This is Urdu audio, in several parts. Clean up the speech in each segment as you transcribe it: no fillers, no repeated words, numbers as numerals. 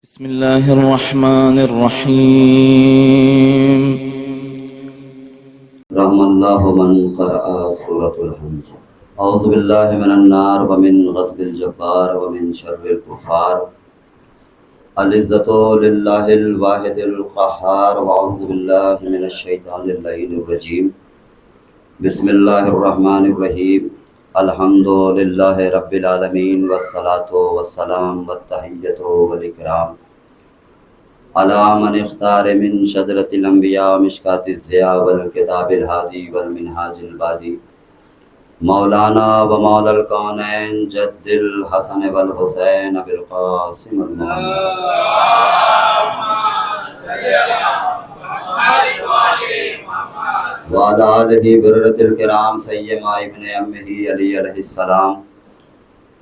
بسم الله الرحمن الرحيم. رحم اللہ من قرأ سورة الحمد. اعوذ باللہ من النار ومن غضب الجبار ومن شر الکفار. العزت للہ الواحد القہار. واعوذ باللہ من الشیطان اللعین الرجیم. بسم اللہ الرحمن الرحیم. الحمد للہ رب العالمین والصلاة والسلام والتحیۃ والاکرام علی من اختار من شجرۃ الانبیاء مشکاۃ الضیاء والکتاب الہادی والمنہاج البادی مولانا و مولا الکونین جد الحسن والحسین ابی القاسم وعلی آلہ بررۃ الکرام سیما ابن امہ علی علیہ السلام.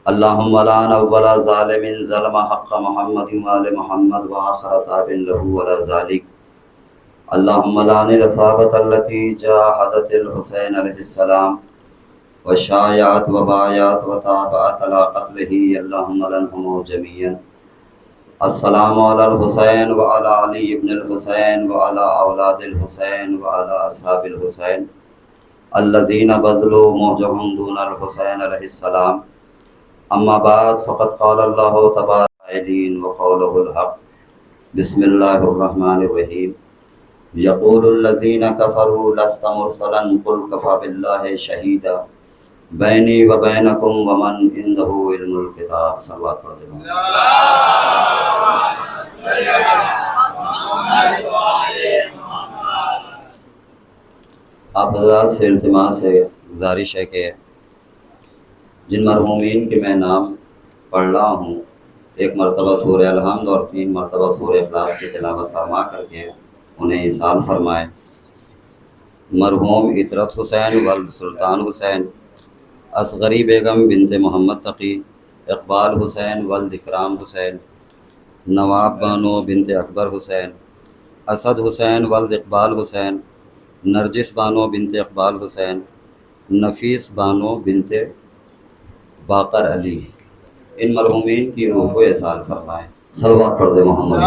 اللہم لا نول ظالم ظلم حق محمد وآل محمد وآخر تاب له ولا ذالک. اللہم لعن العصابۃ التي جاہدت الحسین علیہ السلام وشایعت وبایعت وتابعت علی قتلہ. اللہم لعنہم جميعا. السلام علی الحسین وعلی علی ابن الحسین وعلی اولاد الحسین وعلی اصحاب الحسین الذین بذلوا موجهم دون الحسین علیہ السلام. اما بعد فقد قال اللہ تبارک وقوله الحق. بسم اللہ الرحمن الرحیم. یقول الذین کفروا لست مرسلا قل کفى باللہ شہیدا بینی وبینکم ومن عنده علم الکتاب. صلوات پڑھتے ہیں. آپ حضرات سے التماس ہے، گزارش ہے کہ جن مرحومین کے میں نام پڑھ رہا ہوں، ایک مرتبہ سورہ الحمد اور 3 مرتبہ سورہ اخلاص کی تلاوت فرما کر کے انہیں اصال فرمائے. مرحوم عطرت حسین ولد سلطان حسین، اصغری بیگم بنت محمد تقی، اقبال حسین ولد اکرام حسین، نواب بانو بنت اکبر حسین، اسد حسین ولد اقبال حسین، نرجس بانو بنت اقبال حسین، نفیس بانو بنت باقر علی. ان مرحومین کی روح کو احسان فرمائیں. صلوات پڑھ دے محمد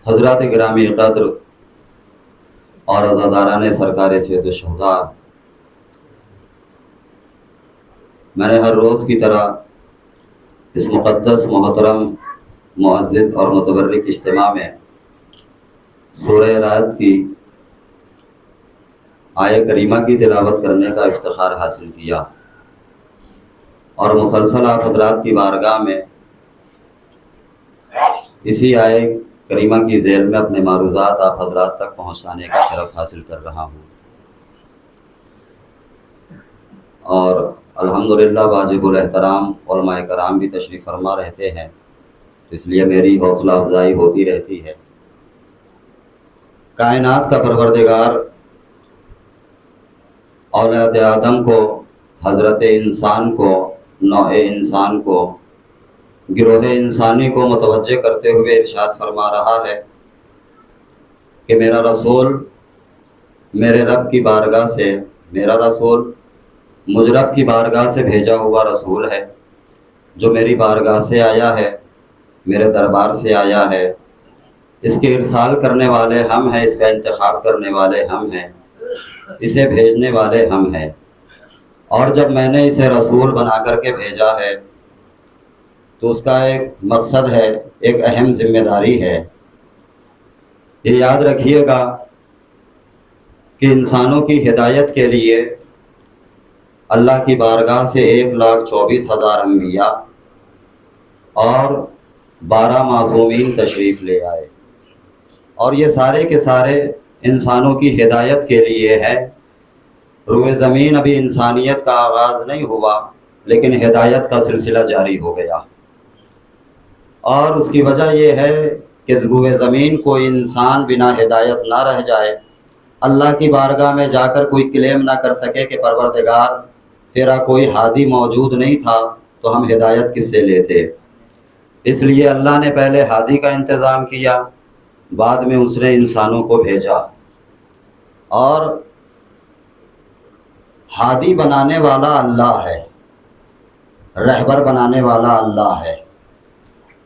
حضرات گرامی قدر اور عزاداران سرکار سید الشہداء، میں نے ہر روز کی طرح اس مقدس محترم معزز اور متبرک اجتماع میں سورہ رعد کی آیہ کریمہ کی تلاوت کرنے کا افتخار حاصل کیا، اور مسلسل آپ حضرات کی بارگاہ میں اسی آیہ کریمہ کی ذیل میں اپنے معروضات آپ حضرات تک پہنچانے کا شرف حاصل کر رہا ہوں. اور الحمدللہ واجب الاحترام علماء کرام بھی تشریف فرما رہتے ہیں، تو اس لیے میری حوصلہ افزائی ہوتی رہتی ہے. کائنات کا پروردگار اولاد آدم کو، حضرت انسان کو، نوع انسان کو، گروہ انسانی کو متوجہ کرتے ہوئے ارشاد فرما رہا ہے کہ میرا رسول میرے رب کی بارگاہ سے، میرا رسول مجھ رب کی بارگاہ سے بھیجا ہوا رسول ہے، جو میری بارگاہ سے آیا ہے، میرے دربار سے آیا ہے. اس کے ارسال کرنے والے ہم ہیں، اس کا انتخاب کرنے والے ہم ہیں، اسے بھیجنے والے ہم ہیں. اور جب میں نے اسے رسول بنا کر کے بھیجا ہے تو اس کا ایک مقصد ہے، ایک اہم ذمہ داری ہے. یہ یاد رکھیے گا کہ انسانوں کی ہدایت کے لیے اللہ کی بارگاہ سے 1,24,000 انبیاء اور 12 معصومین تشریف لے آئے، اور یہ سارے کے سارے انسانوں کی ہدایت کے لیے ہے. روئے زمین ابھی انسانیت کا آغاز نہیں ہوا، لیکن ہدایت کا سلسلہ جاری ہو گیا، اور اس کی وجہ یہ ہے کہ روئے زمین کوئی انسان بنا ہدایت نہ رہ جائے، اللہ کی بارگاہ میں جا کر کوئی کلیم نہ کر سکے کہ پروردگار تیرا کوئی ہادی موجود نہیں تھا تو ہم ہدایت کس سے لیتے. اس لیے اللہ نے پہلے ہادی کا انتظام کیا، بعد میں اس نے انسانوں کو بھیجا. اور ہادی بنانے والا اللہ ہے، رہبر بنانے والا اللہ ہے،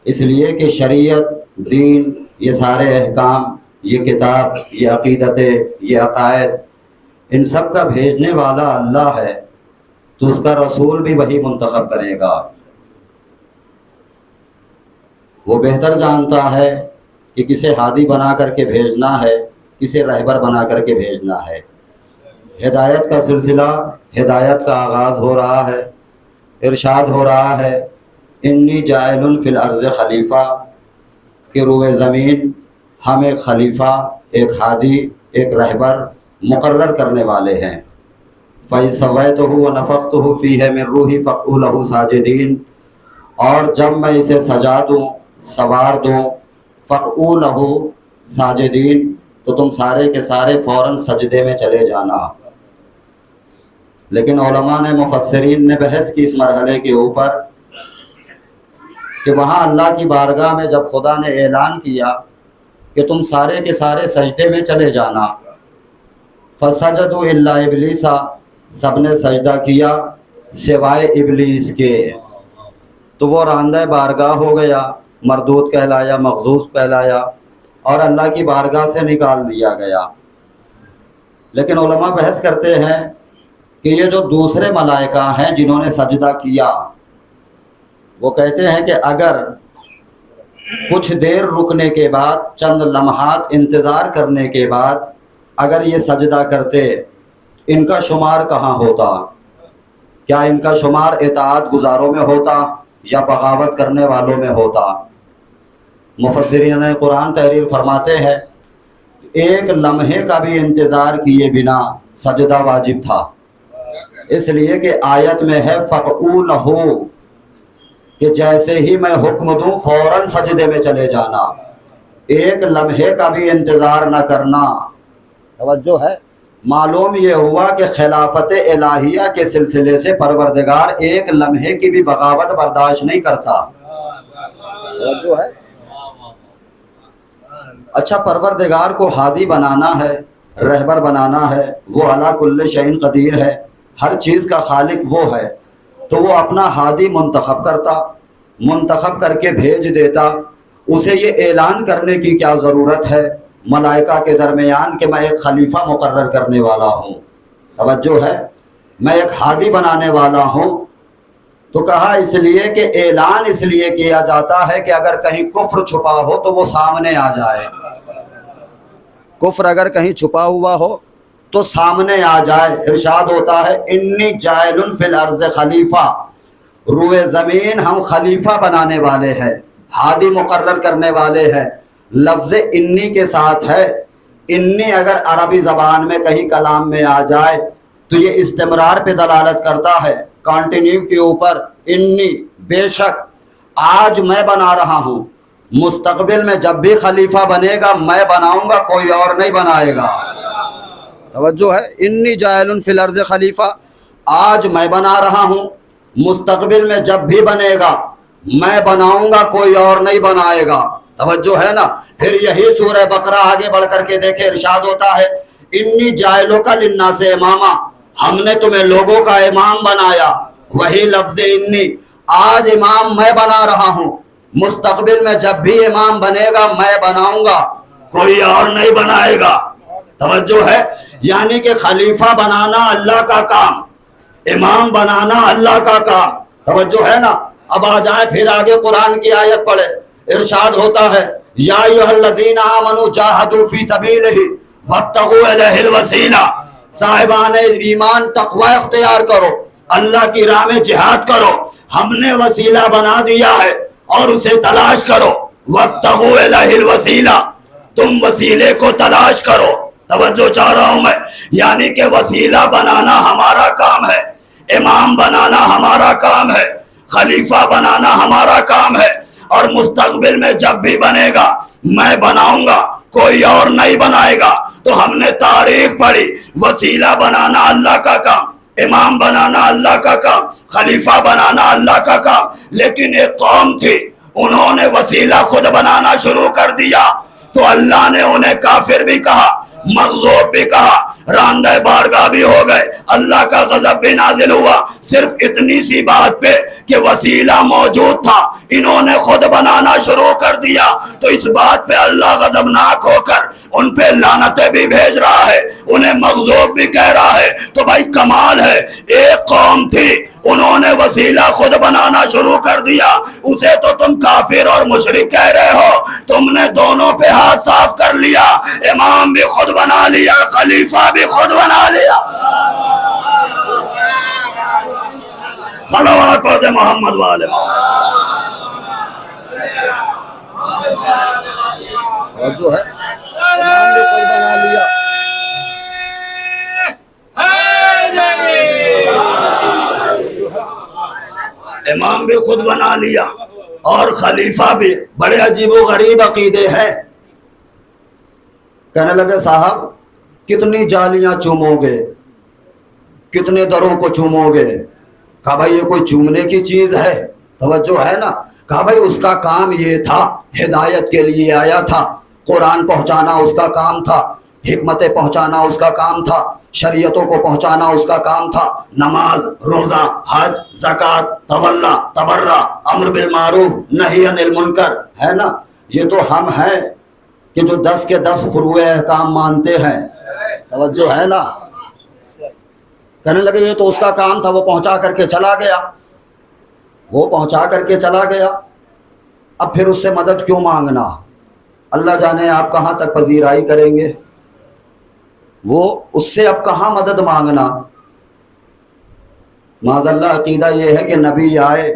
اس لیے کہ شریعت، دین، یہ سارے احکام، یہ کتاب، یہ عقیدتیں، یہ عقائد، ان سب کا بھیجنے والا اللہ ہے، تو اس کا رسول بھی وہی منتخب کرے گا۔ وہ بہتر جانتا ہے کہ کسے ہادی بنا کر کے بھیجنا ہے، کسے رہبر بنا کر کے بھیجنا ہے۔ ہدایت کا سلسلہ، ہدایت کا آغاز ہو رہا ہے، ارشاد ہو رہا ہے انی جاعل فی الارض خلیفہ، کہ روئے زمین ہم ایک خلیفہ، ایک ہادی، ایک رہبر مقرر کرنے والے ہیں۔ فَإِذْ سَوَّيْتُهُ وَنَفَخْتُ فِيهِ مِن رُوحِي فَقُعُوا لَهُ سَاجِدِينَ، اور جب میں اسے سجا دوں، سوار دوں، فَقُعُوا لَهُ سَاجِدِينَ، تو تم سارے کے سارے فوراً سجدے میں چلے جانا۔ لیکن علماء نے، مفسرین نے بحث کی اس مرحلے کے اوپر کہ وہاں اللہ کی بارگاہ میں جب خدا نے اعلان کیا کہ تم سارے کے سارے سجدے میں چلے جانا، فَسَجَدُوا إِلَّا إِبْلِيسَ، سب نے سجدہ کیا سوائے ابلیس کے، تو وہ راندہ بارگاہ ہو گیا، مردود کہلایا، مغضوب کہلایا، اور اللہ کی بارگاہ سے نکال دیا گیا۔ لیکن علماء بحث کرتے ہیں کہ یہ جو دوسرے ملائکہ ہیں جنہوں نے سجدہ کیا، وہ کہتے ہیں کہ اگر کچھ دیر رکنے کے بعد، چند لمحات انتظار کرنے کے بعد اگر یہ سجدہ کرتے، ان کا شمار کہاں ہوتا؟ کیا ان کا شمار اطاعت گزاروں میں ہوتا یا بغاوت کرنے والوں میں ہوتا؟ مفسرین قرآن تحریر فرماتے ہیں ایک لمحے کا بھی انتظار کیے بنا سجدہ واجب تھا، اس لیے کہ آیت میں ہے فَقْعُوا لَهُ، کہ جیسے ہی میں حکم دوں فوراً سجدے میں چلے جانا، ایک لمحے کا بھی انتظار نہ کرنا۔ توجہ ہے، معلوم یہ ہوا کہ خلافت الہیہ کے سلسلے سے پروردگار ایک لمحے کی بھی بغاوت برداشت نہیں کرتا۔ توجہ ہے۔ اچھا، پروردگار کو ہادی بنانا ہے، رہبر بنانا ہے، وہ علی کل شیء قدیر ہے، ہر چیز کا خالق وہ ہے، تو وہ اپنا ہادی منتخب کرتا، منتخب کر کے بھیج دیتا۔ اسے یہ اعلان کرنے کی کیا ضرورت ہے ملائکہ کے درمیان کہ میں ایک خلیفہ مقرر کرنے والا ہوں؟ توجہ ہے، میں ایک ہادی بنانے والا ہوں۔ تو کہا اس لیے کہ اعلان اس لیے کیا جاتا ہے کہ اگر کہیں کفر چھپا ہو تو وہ سامنے آ جائے، کفر اگر کہیں چھپا ہوا ہو تو سامنے آ جائے۔ ارشاد ہوتا ہے انی جاعل فی الارض خلیفہ، روئے زمین ہم خلیفہ بنانے والے ہیں، ہادی مقرر کرنے والے ہیں۔ لفظ انی کے ساتھ ہے، انی اگر عربی زبان میں کہیں کلام میں آ جائے تو یہ استمرار پہ دلالت کرتا ہے، کانٹینیو کے اوپر۔ انی بے شک، آج میں بنا رہا ہوں، مستقبل میں جب بھی خلیفہ بنے گا میں بناؤں گا، کوئی اور نہیں بنائے گا۔ توجہ ہے، انی جاعل فی الارض خلیفہ، آج میں بنا رہا ہوں، مستقبل میں جب بھی بنے گا میں بناؤں گا، کوئی اور نہیں بنائے گا۔ توجہ ہے نا۔ پھر یہی سورہ بقرہ آگے بڑھ کر کے دیکھیں، ارشاد ہوتا ہے انی جاعلک للناس اماما، ہم نے تمہیں لوگوں کا امام بنایا۔ وہی لفظ انی، آج امام میں بنا رہا ہوں، مستقبل میں جب بھی امام بنے گا میں بناؤں گا، کوئی اور نہیں بنائے گا۔ توجہ ہے، یعنی کہ خلیفہ بنانا اللہ کا کام، امام بنانا اللہ کا کام۔ توجہ ہے نا۔ اب آ جائیں پھر آگے قرآن کی آیت پڑھے، ارشاد ہوتا ہے یا ایھا الذین آمنوا جاہدوا فی سبیلہ وابتغوا الیہ الوسیلہ، صاحبان ایمان تقوی اختیار کرو، اللہ کی راہ میں جہاد کرو، ہم نے وسیلہ بنا دیا ہے اور اسے تلاش کرو۔ وابتغوا الیہ الوسیلہ، تم وسیلے کو تلاش کرو۔ توجہ چاہ رہا ہوں میں، یعنی کہ وسیلہ بنانا ہمارا کام ہے، امام بنانا ہمارا کام ہے، خلیفہ بنانا ہمارا کام ہے، اور مستقبل میں جب بھی بنے گا میں بناؤں گا، کوئی اور نہیں بنائے گا۔ تو ہم نے تاریخ پڑھی، وسیلہ بنانا اللہ کا کام، امام بنانا اللہ کا کام، خلیفہ بنانا اللہ کا کام۔ لیکن ایک قوم تھی، انہوں نے وسیلہ خود بنانا شروع کر دیا، تو اللہ نے انہیں کافر بھی کہا، مغضوب بھی کہا، راندہ بارگاہ بھی ہو گئے، اللہ کا غضب بھی نازل ہوا، صرف اتنی سی بات پہ کہ وسیلہ موجود تھا، انہوں نے خود بنانا شروع کر دیا، تو اس بات پہ اللہ غضبناک ہو کر ان پہ لعنتیں بھی بھیج رہا ہے، انہیں مغضوب بھی کہہ رہا ہے۔ تو بھائی کمال ہے، ایک قوم تھی، انہوں نے وسیلہ خود بنانا شروع کر دیا، اسے تو تم کافر اور مشرک کہہ رہے ہو، تم نے دونوں پہ ہاتھ صاف کر لیا، امام بھی خود بنا لیا، خلیفہ بھی خود بنا لیا۔ صلوات پڑھ دے محمد والے۔ جو ہے امام بھی خود بنا لیا، امام بھی خود بنا لیا اور خلیفہ بھی۔ بڑے عجیب و غریب عقیدے ہیں۔ کہنے لگے صاحب کتنی جالیاں چومو گے، کتنے دروں کو چومو گے؟ کہا بھائی یہ کوئی چومنے کی چیز ہے؟ توجہ ہے نا۔ کہا بھائی اس کا کام یہ تھا، ہدایت کے لیے آیا تھا، قرآن پہنچانا اس کا کام تھا، حکمتیں پہنچانا اس کا کام تھا، شریعتوں کو پہنچانا اس کا کام تھا، نماز، روزہ، حج، زکوٰۃ، تولا، تبرع، امر بالمعروف، نہی عن المنکر، ہے نا۔ یہ تو ہم ہیں کہ جو 10 کے 10 فروع احکام مانتے ہیں، توجہ ہے نا۔ کہنے لگے یہ تو اس کا کام تھا، وہ پہنچا کر کے چلا گیا، وہ پہنچا کر کے چلا گیا، اب پھر اس سے مدد کیوں مانگنا؟ اللہ جانے آپ کہاں تک پذیرائی کریں گے، وہ اس سے اب کہاں مدد مانگنا۔ معاذ اللہ عقیدہ یہ ہے کہ نبی آئے،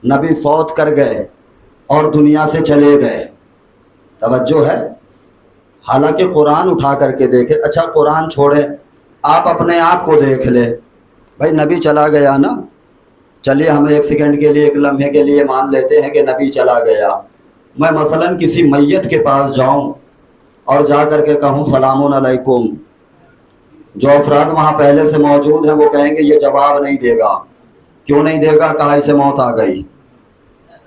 نبی فوت کر گئے اور دنیا سے چلے گئے، توجہ ہے۔ حالانکہ قرآن اٹھا کر کے دیکھے، اچھا قرآن چھوڑے، آپ اپنے آپ کو دیکھ لے، بھائی نبی چلا گیا نا، چلیے ہم ایک سیکنڈ کے لیے، ایک لمحے کے لیے مان لیتے ہیں کہ نبی چلا گیا، میں مثلاً کسی میت کے پاس جاؤں اور جا کر کے کہوں سلام علیکم، جو افراد وہاں پہلے سے موجود ہیں وہ کہیں گے یہ جواب نہیں دے گا، کیوں نہیں دے گا؟ کہا اسے موت آ گئی،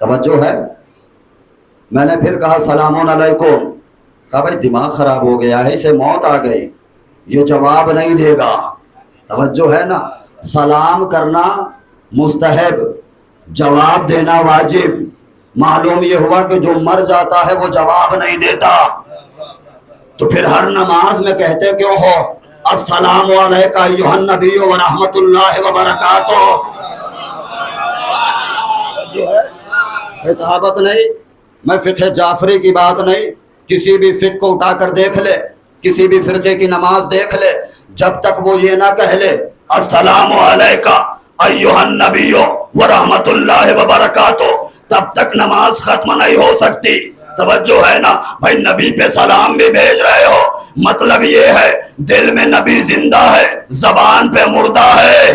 توجہ ہے۔ میں نے پھر کہا سلام علیکم، کہا بھائی دماغ خراب ہو گیا ہے، اسے موت آ گئی، یہ جواب نہیں دے گا، توجہ ہے نا۔ سلام کرنا مستحب، جواب دینا واجب۔ معلوم یہ ہوا کہ جو مر جاتا ہے وہ جواب نہیں دیتا، تو پھر ہر نماز میں کہتے کیوں ہو السلام علیکہ ایھا النبی ورحمۃ اللہ وبرکاتہ؟ خطابت نہیں، میں فقہ جعفری کی بات نہیں، کسی بھی فقہ کو اٹھا کر دیکھ لے، کسی بھی فرقے کی نماز دیکھ لے، جب تک وہ یہ نہ کہہ لے السلام علیکہ ایھا النبی ورحمۃ اللہ وبرکاتہ، تب تک نماز ختم نہیں ہو سکتی، توجہ ہے نا۔ بھائی نبی پہ سلام بھی بھیج رہے ہو، مطلب یہ ہے دل میں نبی زندہ ہے، زبان پہ مردہ ہے،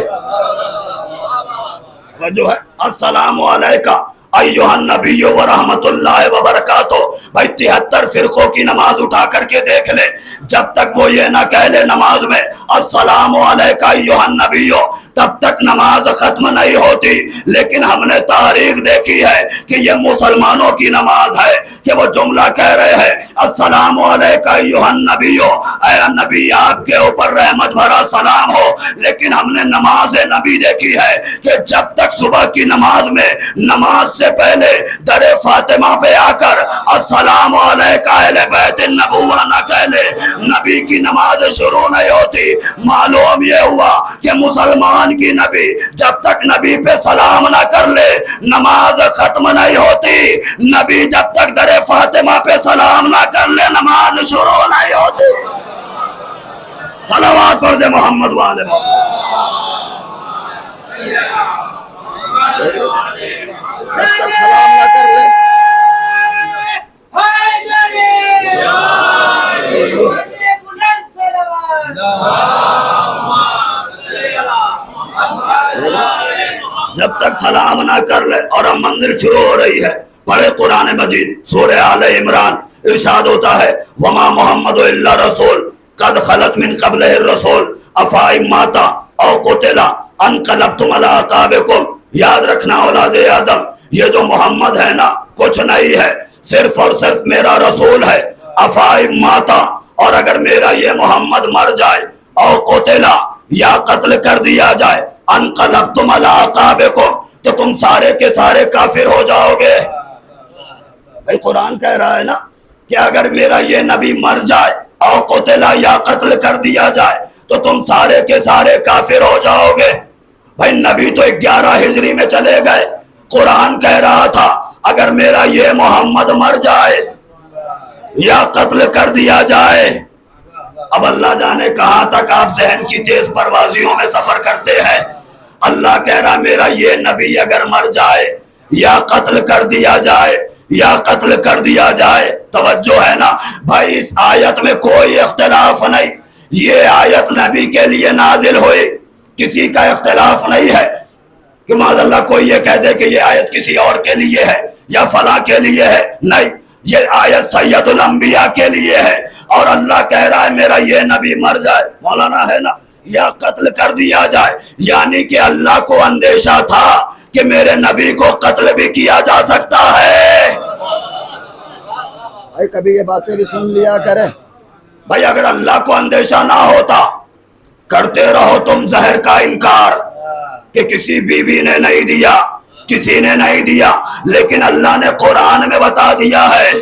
توجہ ہے۔ السلام علیکہ ایھا النبی ورحمۃ اللہ وبرکاتہ، بھائی 73 فرقوں کی نماز اٹھا کر کے دیکھ لے، جب تک وہ یہ نہ کہہ لے نماز میں السلام علیکہ ایھا النبی، تب تک نماز ختم نہیں ہوتی۔ لیکن ہم نے تاریخ دیکھی ہے کہ یہ مسلمانوں کی نماز ہے کہ وہ جملہ کہہ رہے ہیں السلام علیکہ ایھا النبی، اے نبی آپ کے اوپر رحمت بھرا سلام ہو۔ لیکن ہم نے نماز نبی دیکھی ہے کہ جب تک صبح کی نماز میں نماز سے پہلے در فاطمہ پہ آ کر السلام علیکہ اہل بیت النبوہ نہ کہہ لے، نبی کی نماز شروع نہیں ہوتی۔ معلوم یہ ہوا کہ مسلمان کی نبی جب تک نبی پہ سلام نہ کر لے نماز ختم نہیں ہوتی، نبی جب تک در فاطمہ پہ سلام نہ کر لے نماز شروع نہیں ہوتی۔ صلوات پڑھ دے محمد والے سلام نہ کر لے جب تک سلام نہ کر لے، اور اب منزل شروع ہو رہی ہے۔ پڑھے قرآن مجید سورہ آل عمران، ارشاد ہوتا ہے وما محمد الا رسول قد خلت من قبلہ الرسول افائن ماتا او قتلا انقلبتم علی اعقابکم۔ یاد رکھنا اولاد آدم، یہ جو محمد ہے نا کچھ نہیں ہے، صرف اور صرف میرا رسول ہے۔ افائن ماتا، اور اگر میرا یہ محمد مر جائے او قتلا یا قتل کر دیا جائے انقلبتم علی اعقابکم تو تم سارے کے سارے کافر ہو جاؤ گے۔ بھائی قرآن کہہ رہا ہے نا کہ اگر میرا یہ نبی مر جائے او قتلا یا قتل کر دیا جائے تو تم سارے کے سارے کافر ہو جاؤ گے۔ بھائی نبی تو 11 ہجری میں چلے گئے، قرآن کہہ رہا تھا اگر میرا یہ محمد مر جائے یا قتل کر دیا جائے۔ اب اللہ جانے کہاں تک آپ ذہن کی تیز پروازیوں میں سفر کرتے ہیں۔ اللہ کہہ رہا میرا یہ نبی اگر مر جائے یا قتل کر دیا جائے یا قتل کر دیا جائے، توجہ ہے نا بھائی، اس آیت میں کوئی اختلاف نہیں، یہ آیت نبی کے لیے نازل ہوئی، کسی کا اختلاف نہیں ہے کہ معاذ اللہ کوئی یہ کہہ دے کہ یہ آیت کسی اور کے لیے ہے یا فلاں کے لیے ہے، نہیں، یہ آیت سید الانبیاء کے لیے ہے۔ اور اللہ کہہ رہا ہے میرا یہ نبی مر جائے، مولانا ہے نا، یا قتل کر دیا جائے، یعنی کہ اللہ کو اندیشہ تھا کہ میرے نبی کو قتل بھی کیا جا سکتا ہے۔ بھائی کبھی یہ باتیں بھی سن لیا کریں۔ بھائی اگر اللہ کو اندیشہ نہ ہوتا، کرتے رہو تم زہر کا انکار کہ کسی بیوی نے نہیں دیا، کسی نے نہیں دیا، لیکن اللہ نے قرآن میں بتا دیا ہے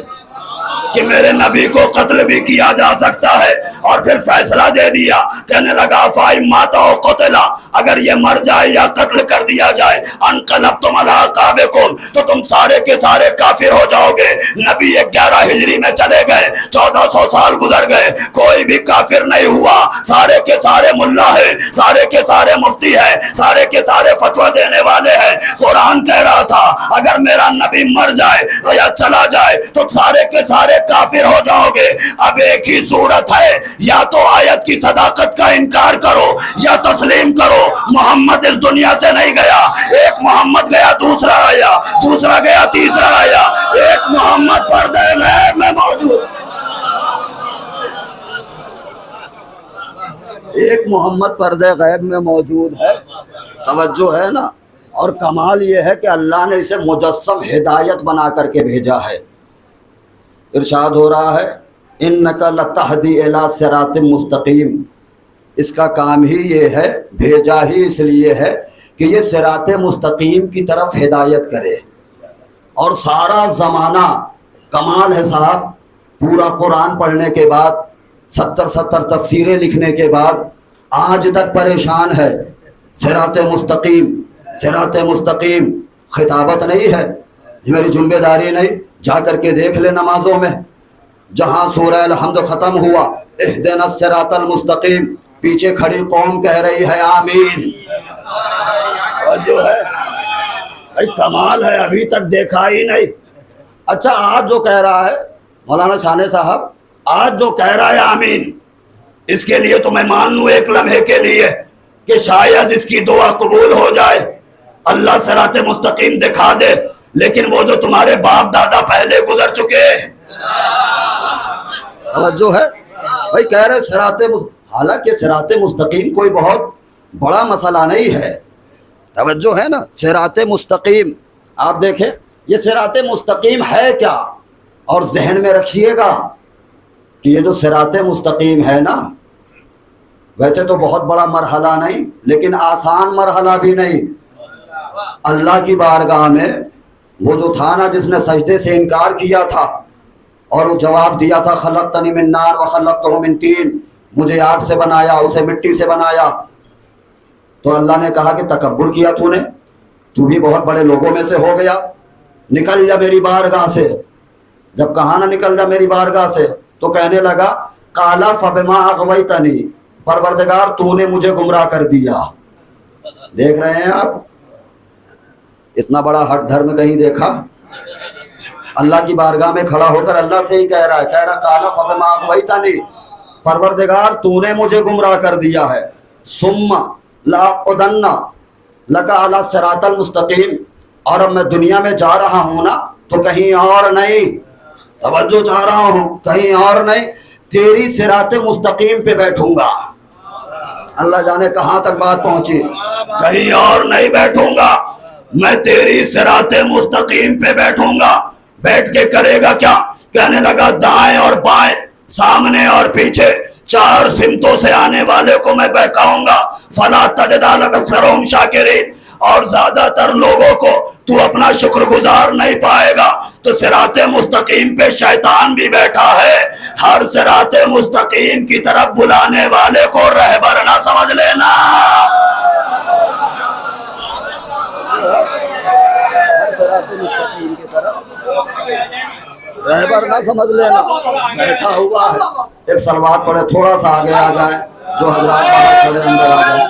کہ میرے نبی کو قتل بھی کیا جا سکتا ہے، اور پھر فیصلہ دے دیا، کہنے لگا فَإِن مَاتَ أَوْ قُتِلَ، اگر یہ مر جائے یا قتل کر دیا جائے انقلبتم علی اعقابکم تو تم سارے کے سارے کافر ہو جاؤ گے۔ نبی 11 ہجری میں چلے گئے، 1400 سال گزر گئے، کوئی بھی کافر نہیں ہوا، سارے کے سارے ملا ہیں، سارے کے سارے مفتی ہیں، سارے کے سارے فتویٰ دینے والے ہیں۔ قرآن کہہ رہا تھا اگر میرا نبی مر جائے یا چلا جائے تو سارے کے سارے کافر ہو جاؤ گے۔ اب ایک ہی صورت ہے، یا تو آیت کی صداقت کا انکار کرو یا تسلیم کرو۔ محمد اس دنیا سے نہیں گیا، ایک محمد گیا، دوسرا آیا، دوسرا گیا، تیسرا آیا، ایک محمد پردے غیب میں موجود، ایک محمد پردے غیب میں موجود ہے، توجہ ہے نا۔ اور کمال یہ ہے کہ اللہ نے اسے مجسم ہدایت بنا کر کے بھیجا ہے۔ ارشاد ہو رہا ہے اِنَّكَ لَتَهْدِي إِلَىٰ صِرَاطٍ مستقیم، اس کا کام ہی یہ ہے، بھیجا ہی اس لیے ہے کہ یہ صراط مستقیم کی طرف ہدایت کرے۔ اور سارا زمانہ، کمال ہے صاحب، پورا قرآن پڑھنے کے بعد، 70 تفسیریں لکھنے کے بعد آج تک پریشان ہے۔ صراط مستقیم، صراط مستقیم خطابت نہیں ہے، یہ میری ذمہ داری نہیں، جا کر کے دیکھ لے نمازوں میں، جہاں سورہ الحمد ختم ہوا اہدنا الصراط المستقیم، پیچھے کھڑی قوم کہہ رہی ہے آمین۔ جو ہے بھائی کمال ہے، ابھی تک دیکھا ہی نہیں۔ اچھا آج جو کہہ رہا ہے مولانا شانے صاحب، آج جو کہہ رہا ہے آمین، اس کے لیے تو میں مان لوں ایک لمحے کے لیے کہ شاید اس کی دعا قبول ہو جائے، اللہ صراط مستقیم دکھا دے، لیکن وہ جو تمہارے باپ دادا پہلے گزر چکے، توجہ ہے بھائی، کہہ رہے حالانکہ صراط مستقیم کوئی بہت بڑا مسئلہ نہیں ہے، توجہ ہے نا۔ صراط مستقیم آپ دیکھیں یہ صراط مستقیم ہے کیا، اور ذہن میں رکھیے گا کہ یہ جو صراط مستقیم ہے نا، ویسے تو بہت بڑا مرحلہ نہیں لیکن آسان مرحلہ بھی نہیں۔ اللہ کی بارگاہ میں وہ جو تھا نا جس نے سجدے سے انکار کیا تھا اور وہ جواب دیا تھا خلقتنی من نار وخلقتہ من طین، مجھے آگ سے بنایا اسے مٹی سے بنایا، تو اللہ نے کہا کہ تکبر کیا تو بھی بہت بڑے لوگوں میں سے ہو گیا، نکل جا میری بارگاہ سے۔ جب کہا نا نکل جا میری بارگاہ سے تو کہنے لگا قال فبما اغویتنی، پروردگار تو نے مجھے گمراہ کر دیا۔ دیکھ رہے ہیں آپ، اتنا بڑا ہٹ دھرم کہیں دیکھا؟ اللہ کی بارگاہ میں کھڑا ہو کر اللہ سے ہی کہہ رہا قال فبما اغویتنی، پروردگار تو نے مجھے گمراہ کر دیا ہے، ثم لاقعدن لک علی الصراط المستقیم، اور اب میں دنیا میں جا رہا ہوں نا تو کہیں اور نہیں، توجہ چاہ رہا ہوں، کہیں اور نہیں، تیری صراط مستقیم پہ بیٹھوں گا۔ اللہ جانے کہاں تک بات پہنچی، کہیں اور نہیں بیٹھوں گا، میں تیری صراط مستقیم پہ بیٹھوں گا۔ بیٹھ کے کرے گا کیا؟ کہنے لگا دائیں اور بائیں سامنے اور پیچھے 4 سمتوں سے آنے والے کو میں بہکاؤں گا. فلا تجد اکثرهم شاکرین. اور زیادہ تر لوگوں کو تو اپنا شکر گزار نہیں پائے گا. تو صراط مستقیم پہ شیطان بھی بیٹھا ہے. ہر صراط مستقیم کی طرف بلانے والے کو رہبر نہ سمجھ لینا. رہبر نہ سمجھ لینا، بیٹھا ہوا ہے. ایک صلوات پڑھے، تھوڑا سا آگے آ جائیں، جو حضرات باہر کھڑے اندر آ جائیں.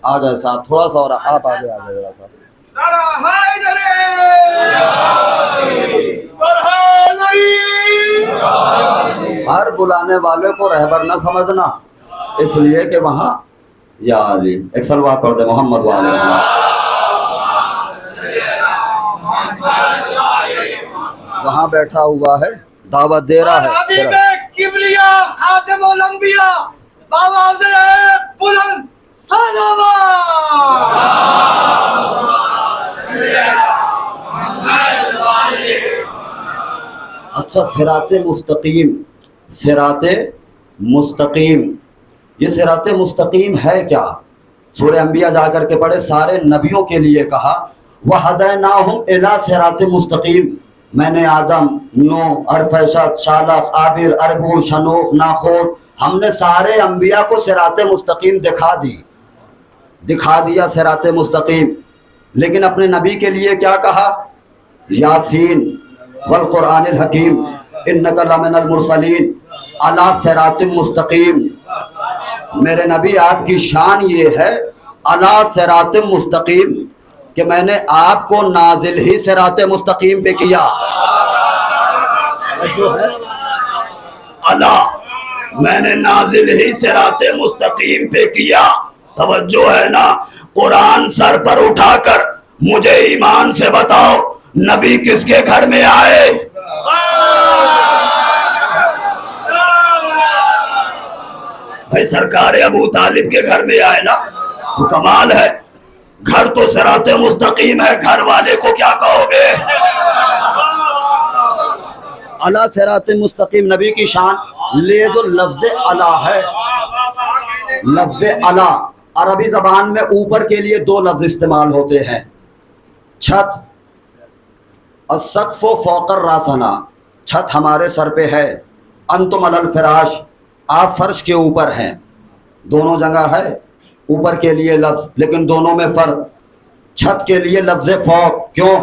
آ جائے صاحب، تھوڑا سا اور آپ آگے آ جائے ذرا سا. ہر بلانے والے کو رہبر نہ سمجھنا، اس لیے کہ وہاں یا علی. ایک صلوات پڑھ دے محمد والے. وہاں بیٹھا ہوا ہے، دعوت دے رہا ہے. کبریا خاتم الانبیاء بابا بلند اچھا، صراط مستقیم، صراط مستقیم، یہ صراط مستقیم ہے کیا؟ سورہ انبیاء جا کر کے پڑھے، سارے نبیوں کے لیے کہا وَهَدَيْنَاهُمْ إِلَىٰ صِرَاطٍ مُسْتَقِيمٍ. میں نے آدم، نوح، ارفیشت، شالق، عابر، اربو، شنوخ، ناخور، ہم نے سارے انبیاء کو صراط مستقیم دکھا دیا صراط مستقیم. لیکن اپنے نبی کے لیے کیا کہا؟ یاسین والقرآن الحکیم انک لمن المرسلین علی صراط مستقیم. میرے نبی آپ کی شان یہ ہے علی صراط مستقیم کہ میں نے آپ کو نازل ہی صراط مستقیم پہ کیا. اللہ میں نے نازل ہی صراط مستقیم پہ کیا. توجہ ہے نا. قرآن سر پر اٹھا کر مجھے ایمان سے بتاؤ نبی کس کے گھر میں آئے؟ بھائی سرکار ابو طالب کے گھر میں آئے نا. تو کمال ہے. گھر تو صراط مستقیم ہے، گھر والے کو کیا کہو گے؟ علی صراط مستقیم نبی کی شان. لے جو لفظ علی ہے، لفظ علی عربی زبان میں اوپر کے لیے 2 لفظ استعمال ہوتے ہیں. چھت، السقف فوق الراسنا، چھت ہمارے سر پہ ہے. انتم علی الفراش، آپ فرش کے اوپر ہیں. دونوں جگہ ہے اوپر کے لیے لفظ، لیکن دونوں میں فرق. چھت کے لیے لفظ فوق، کیوں؟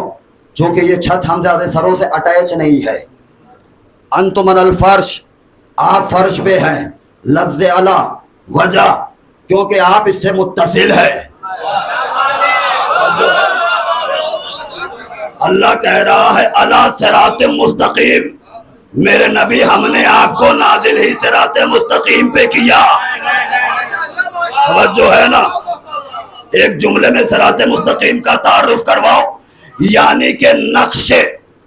چونکہ یہ چھت ہم زیادہ سروں سے اٹیچ نہیں ہے. انتم علی الفرش، آپ فرش پہ ہیں. لفظ علی وجہ کیونکہ آپ اس سے متصل ہے. اللہ کہہ رہا ہے علی صراط مستقیم. میرے نبی ہم نے آپ کو نازل ہی صراط مستقیم پہ کیا. توجہ ہے نا. ایک جملے میں صراط مستقیم کا تعارف کرواؤ. یعنی کہ نقش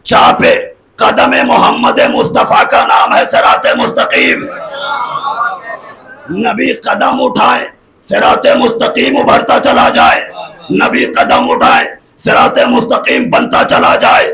چاپ قدم محمد مصطفیٰ کا نام ہے صراط مستقیم. نبی قدم اٹھائے صراط مستقیم ابھرتا چلا جائے. نبی قدم اٹھائے صراط مستقیم بنتا چلا جائے.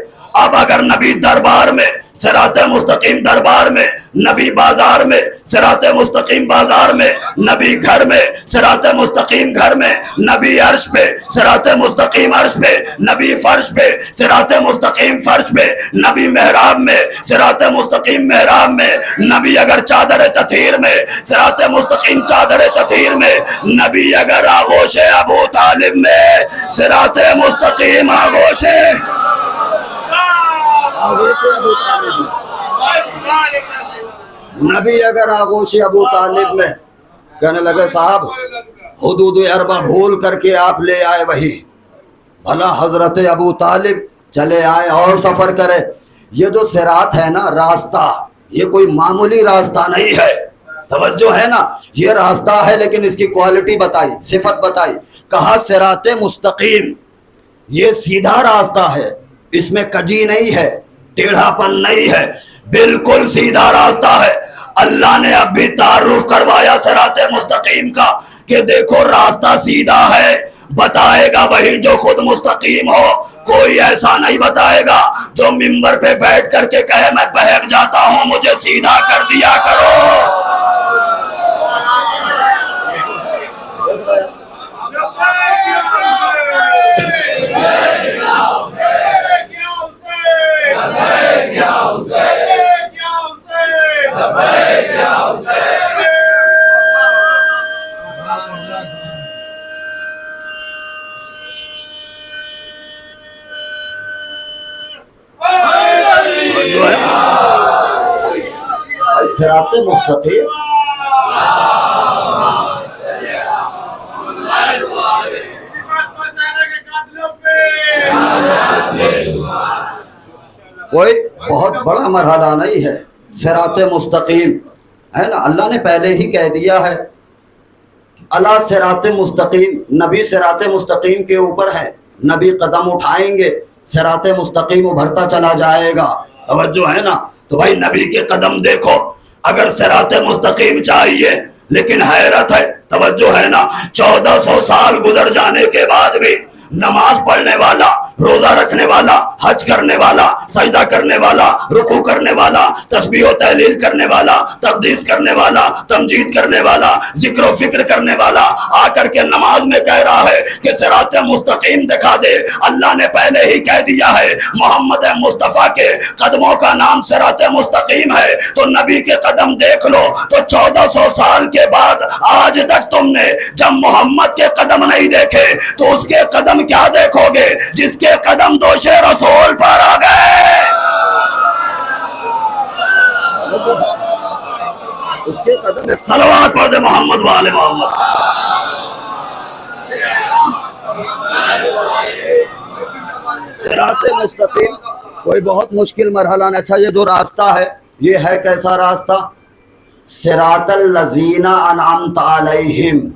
اب اگر نبی دربار میں صراط مستقیم دربار میں، نبی بازار میں صراط مستقیم بازار میں، نبی گھر میں صراط مستقیم گھر میں، نبی عرش پہ صراط مستقیم عرش پہ، نبی فرش پہ صراط مستقیم فرش پہ، نبی محراب میں صراط مستقیم محراب میں، نبی اگر چادر تطہیر میں صراط مستقیم چادر تطہیر میں، نبی اگر آغوش ابو طالب میں صراط مستقیم آغوش نبی اگر آغوش ابو طالب میں. کہنے لگے صاحب حدود اربع بھول کر کے آپ لے آئے وہی. بھلا حضرت ابو طالب چلے آئے اور سفر کرے. یہ جو صراط ہے نا راستہ، یہ کوئی معمولی راستہ نہیں ہے. توجہ ہے نا. یہ راستہ ہے لیکن اس کی کوالٹی بتائی، صفت بتائی. کہا صراط مستقیم. یہ سیدھا راستہ ہے، اس میں کجی نہیں ہے، ٹیڑھا پن نہیں ہے، بالکل سیدھا راستہ ہے۔ اللہ نے اب بھی تعارف کروایا صراط مستقیم کا کہ دیکھو راستہ سیدھا ہے، بتائے گا وہی جو خود مستقیم ہو، کوئی ایسا نہیں بتائے گا جو ممبر پہ بیٹھ کر کے کہے میں بہک جاتا ہوں مجھے سیدھا کر دیا کرو۔ صراط مستقیم کوئی بہت بڑا مرحلہ نہیں ہے، صراط مستقیم ہے نا، اللہ نے پہلے ہی کہہ دیا ہے اللہ صراط مستقیم، نبی صراط مستقیم کے اوپر ہے، نبی قدم اٹھائیں گے صراط مستقیم ابھرتا چلا جائے گا۔ توجہ ہے نا، تو بھائی نبی کے قدم دیکھو، اگر صراط مستقیم چاہیے، لیکن حیرت ہے، توجہ ہے نا، 1400 سال گزر جانے کے بعد بھی نماز پڑھنے والا، روزہ رکھنے والا، حج کرنے والا، سجدہ کرنے والا، رکوع کرنے والا، تسبیح و تحلیل کرنے والا، تقدیس کرنے والا، تمجید کرنے والا، ذکر و فکر کرنے والا آ کر کے نماز میں کہہ رہا ہے کہ صراط مستقیم دکھا دے۔ اللہ نے پہلے ہی کہہ دیا ہے محمد مصطفیٰ کے قدموں کا نام صراط مستقیم ہے، تو نبی کے قدم دیکھ لو۔ تو 1400 سال کے بعد آج تک تم نے جب محمد کے قدم نہیں دیکھے تو اس کے قدم کیا دیکھو گے جس کے قدم دوش رسول پر آ گئے؟ اس کے قدم صلوات پڑھ دے محمد والے محمد۔ صراط مستقیم کوئی بہت مشکل مرحلہ نہیں تھا، یہ جو راستہ ہے یہ ہے کیسا راستہ؟ صراط الذین انعمت علیہم،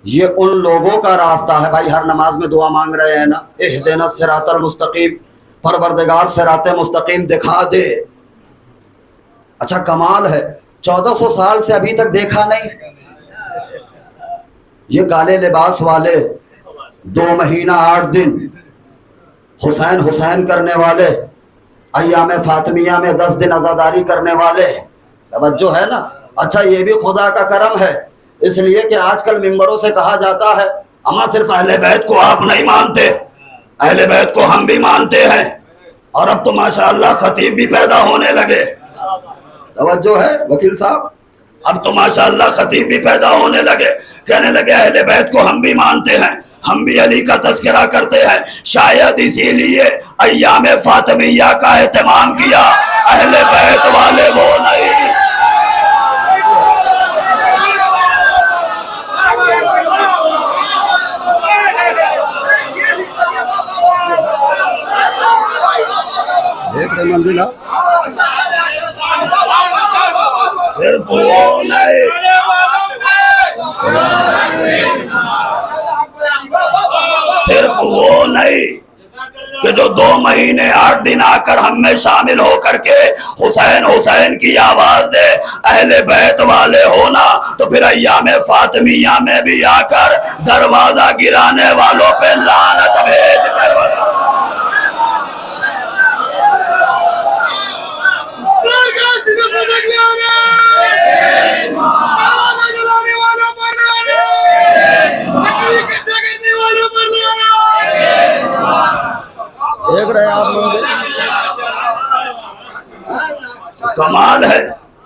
یہ ان لوگوں کا راستہ ہے۔ بھائی ہر نماز میں دعا مانگ رہے ہیں نا، اہدنا الصراط المستقیم، پروردگار صراط مستقیم دکھا دے۔ اچھا کمال ہے، 1400 سال سے ابھی تک دیکھا نہیں۔ یہ کالے لباس والے 2 مہینہ 8 دن حسین حسین کرنے والے، ایام فاطمیہ میں 10 دن عزاداری کرنے والے، توجہ ہے نا۔ اچھا یہ بھی خدا کا کرم ہے، اس لیے کہ آج کل ممبروں سے کہا جاتا ہے اما صرف اہل بیت کو آپ نہیں مانتے، اہل بیت کو ہم بھی مانتے ہیں، اور اب تو ماشاءاللہ خطیب بھی پیدا ہونے لگے۔ توجہ ہے وکیل صاحب، اب تو ماشاءاللہ خطیب بھی پیدا ہونے لگے، کہنے لگے اہل بیت کو ہم بھی مانتے ہیں، ہم بھی علی کا تذکرہ کرتے ہیں، شاید اسی لیے ایام فاطمیہ کا اہتمام کیا، اہل بیت والے وہ نہیں۔ ایک منزلہ صرف وہ نہیں، صرف وہ نہیں کہ جو 2 مہینے 8 دن آ کر ہم میں شامل ہو کر کے حسین حسین کی آواز دے، اہل بیت والے ہونا تو پھر ایام فاطمیہ میں بھی آ کر دروازہ گرانے والوں پہ لعنت بھیج کر دیکھ رہے ہیں آپ لوگ، کمال ہے۔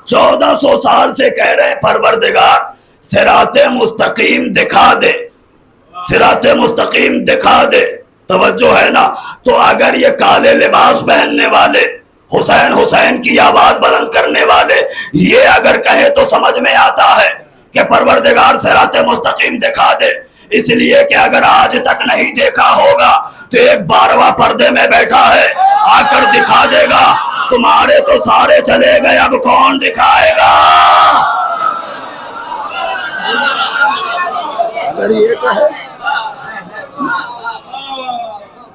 1400 سال سے کہہ رہے ہیں پروردگار صراط مستقیم دکھا دے، صراط مستقیم دکھا دے، توجہ ہے نا۔ تو اگر یہ کالے لباس پہننے والے، حسین حسین کی آواز بلند کرنے والے یہ اگر کہے تو سمجھ میں آتا ہے کہ پروردگار صراط مستقیم دکھا دے، اس لیے کہ اگر آج تک نہیں دیکھا ہوگا تو ایک 12واں پردے میں بیٹھا ہے، آ کر دکھا دے گا۔ تمہارے تو سارے چلے گئے، اب کون دکھائے گا؟ اگر یہ کہے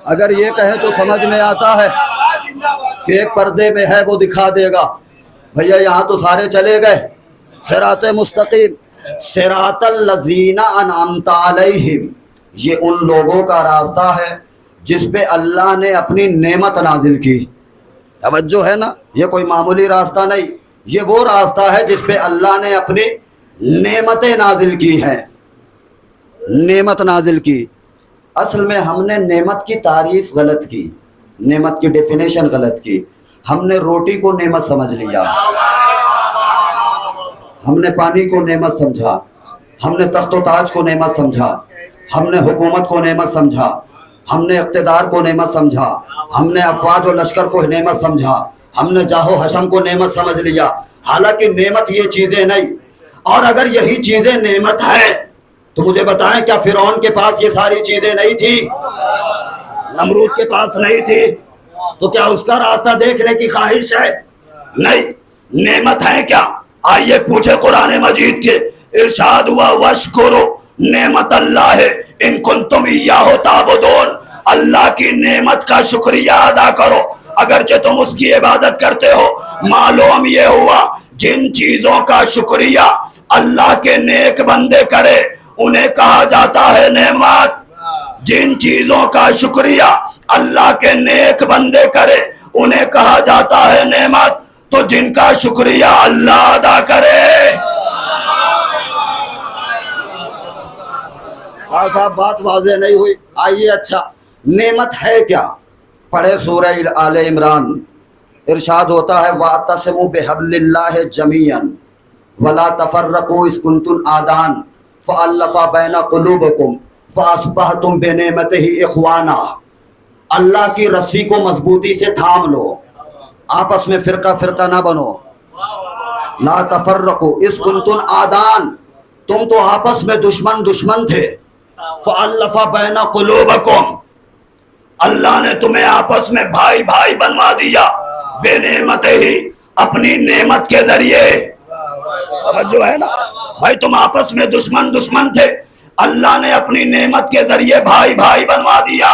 اگر یہ کہیں تو سمجھ میں آتا ہے کہ ایک پردے میں ہے وہ دکھا دے گا. بھیا یہاں تو سارے چلے گئے. صراط مستقیم، صراط الذین انعمت علیہم، یہ ان لوگوں کا راستہ ہے جس پہ اللہ نے اپنی نعمت نازل کی. توجہ ہے نا، یہ کوئی معمولی راستہ نہیں، یہ وہ راستہ ہے جس پہ اللہ نے اپنی نعمتیں نازل کی ہیں. نعمت نازل کی. اصل میں ہم نے نعمت کی تعریف غلط کی، نعمت کی ڈیفینیشن غلط کی. ہم نے روٹی کو نعمت سمجھ لیا، ہم نے پانی کو نعمت سمجھا، ہم نے تخت و تاج کو نعمت سمجھا، ہم نے حکومت کو نعمت سمجھا، ہم نے اقتدار کو نعمت سمجھا، ہم نے افواج و لشکر کو نعمت سمجھا، ہم نے جاہ و حشم کو نعمت سمجھ لیا. حالانکہ نعمت یہ چیزیں نہیں. اور اگر یہی چیزیں نعمت ہیں تو مجھے بتائیں کیا فرعون کے پاس یہ ساری چیزیں نہیں تھی؟ نمرود کے پاس نہیں تھی؟ تو کیا اس کا راستہ دیکھنے کی خواہش ہے؟ نہیں. نعمت ہے کیا؟ آئیے پوچھے قرآن مجید کے. ارشاد ہوا وَاشْكُرُوا نعمت اللہ ہے ان کنتم ایاہ تعبدون. اللہ کی نعمت کا شکریہ ادا کرو اگرچہ تم اس کی عبادت کرتے ہو. معلوم یہ ہوا جن چیزوں کا شکریہ اللہ کے نیک بندے کرے انہیں کہا جاتا ہے نعمت. جن چیزوں کا شکریہ اللہ کے نیک بندے کرے انہیں کہا جاتا ہے نعمت. تو جن کا شکریہ اللہ ادا کرے. صاحب بات واضح نہیں ہوئی. آئیے اچھا نعمت ہے کیا؟ پڑھے سورہ آل عمران. ارشاد ہوتا ہے وَاعْتَصِمُوا بِحَبْلِ اللَّهِ جَمِيعًا وَلَا تَفَرَّقُوا إِذْ كُنتُمْ عَادًا فَأَلَّفَ بَيْنَ قُلُوبِكُمْ فَأَصْبَحْتُمْ بِنِعْمَتِهِ إِخْوَانًا. اللہ کی رسی کو مضبوطی سے تھام لو، آپس میں فرقہ فرقہ نہ بنو. لا تفرقوا اذ کنتم عادان، تم تو آپس میں دشمن تھے. فَأَلَّفَ بَيْنَ قُلُوبَكُمْ، اللہ نے تمہیں آپس میں بھائی بھائی بنوا دیا. بے نعمت ہی، اپنی نعمت کے ذریعے. جو ہے نا بھائی تم آپس میں دشمن تھے، اللہ نے اپنی نعمت کے ذریعے بھائی بھائی بنوا دیا.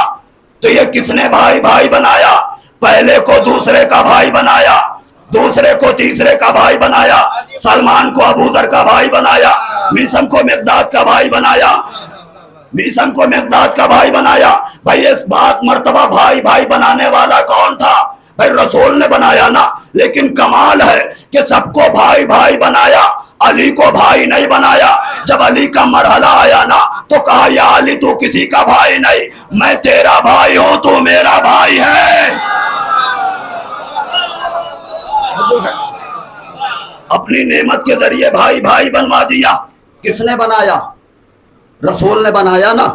تو یہ کس نے بھائی بھائی بنایا؟ پہلے کو دوسرے کا بھائی بنایا، دوسرے کو تیسرے کا بھائی بنایا. سلمان کو ابو ذر کا بھائی بنایا، میثم کو مقداد کا بھائی بنایا، میثم کو مقداد کا بھائی بنایا. بھائی اس بات مرتبہ بھائی بھائی بنانے والا کون تھا؟ بھائی رسول نے بنایا نا. لیکن کمال ہے کہ سب کو بھائی بھائی بنایا، علی کو بھائی نہیں بنایا. جب علی کا مرحلہ آیا نا تو کہا یا علی تو کسی کا بھائی نہیں، میں تیرا بھائی ہوں، تو میرا بھائی ہے. اپنی نعمت کے ذریعے بھائی بھائی بنوا دیا. کس نے بنایا؟ رسول نے بنایا نا.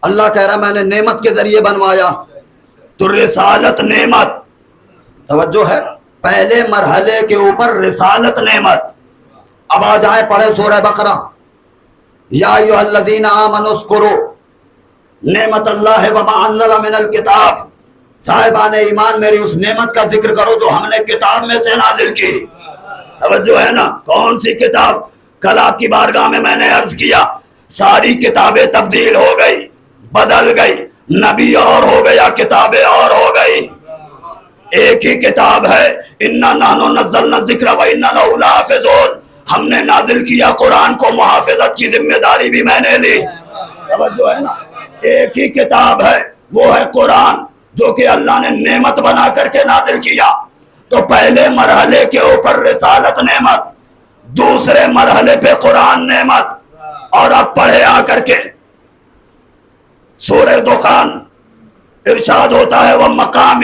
اللہ کہہ رہا میں نے نعمت کے ذریعے بنوایا. تو رسالت نعمت. توجہ ہے، پہلے مرحلے کے اوپر رسالت نعمت. اب آ جائیں پڑھے سورہ بقرہ. یا ایھا الذین آمنوا اذکروا نعمت اللہ وما انزل من الکتاب. صاحبان ایمان میری اس نعمت کا ذکر کرو جو ہم نے کتاب میں سے نازل کی. توجہ ہے نا. کون سی کتاب؟ کل آپ کی بارگاہ میں نے عرض کیا ساری کتابیں تبدیل ہو گئی، بدل گئی. نبی اور ہو گیا، کتابیں اور ہو گئی. ایک ہی کتاب ہے انا نحن نزلنا الذکر و انا لہ لحافظون. ہم نے نازل کیا قرآن کو، محافظت کی ذمہ داری بھی میں نے لی. توجہ ہے نا. ایک ہی کتاب ہے، وہ ہے قرآن جو کہ اللہ نے نعمت بنا کر کے نازل کیا. تو پہلے مرحلے کے اوپر رسالت نعمت، دوسرے مرحلے پہ قرآن نعمت. اور اب پڑھے آ کر کے سورہ دخان. ارشاد ہوتا ہے وَمَقَامٍ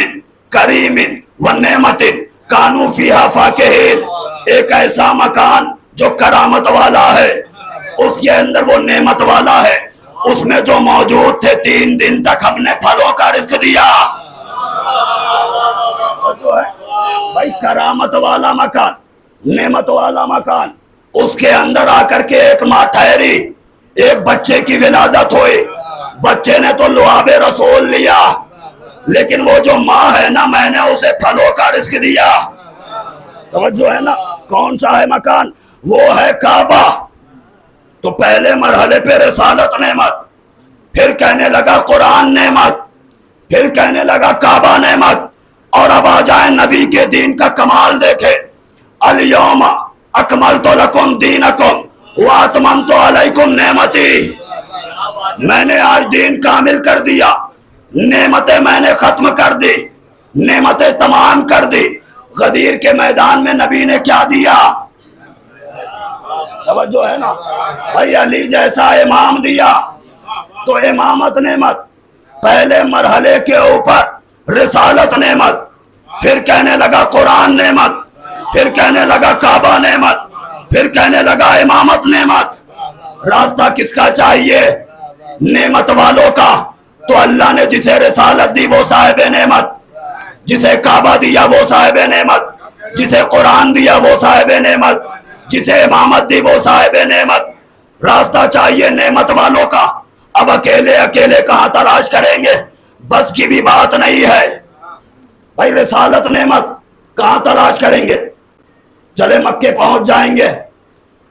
کَرِیمٍ وَنِعْمَةٍ کَانُوا فِیہا فَاکِہِینَ. ایک ایسا مکان جو کرامت والا ہے، اس کے اندر وہ نعمت والا ہے. اس میں جو موجود تھے 3 دن تک ہم نے پھلوں کا رزق دیا. بھائی کرامت والا مکان، نعمت والا مکان. اس کے اندر آ کر کے ایک ماں ٹھہری، ایک بچے کی ولادت ہوئی. بچے نے تو لعاب رسول لیا، لیکن وہ جو ماں ہے نا میں نے اسے پھلوں کا رزق دیا. توجہ ہے نا. کون سا ہے مکان؟ وہ ہے کعبہ. تو پہلے مرحلے پہ رسالت نعمت، پھر کہنے لگا قرآن نعمت، پھر کہنے لگا کعبہ نعمت. اور اب آ جائیں نبی کے دین کا کمال دیکھے. الیوم اکملت لکم دینکم واتممت علیکم نعمتی. میں نے آج دین کامل کر دیا, نعمتیں میں نے ختم کر دی, نعمتیں تمام کر دی. غدیر کے میدان میں نبی نے کیا دیا؟ توجہ ہے نا بھائی, علی جیسا امام دیا تو امامت نعمت, پہلے مرحلے کے اوپر رسالت نعمت, پھر کہنے لگا قرآن نعمت, پھر کہنے لگا کعبہ نعمت, پھر کہنے لگا امامت نعمت. راستہ کس کا چاہیے؟ نعمت والوں کا. تو اللہ نے جسے رسالت دی وہ صاحب نعمت, جسے کعبہ دیا وہ صاحب نعمت, جسے قرآن دیا وہ صاحب نعمت, جسے امامت دی وہ صاحب نعمت. راستہ چاہیے نعمت والوں کا. اب اکیلے اکیلے کہاں تلاش کریں گے؟ بس کی بھی بات نہیں ہے بھائی. رسالت نعمت کہاں تلاش کریں گے؟ چلے مکے پہنچ جائیں گے,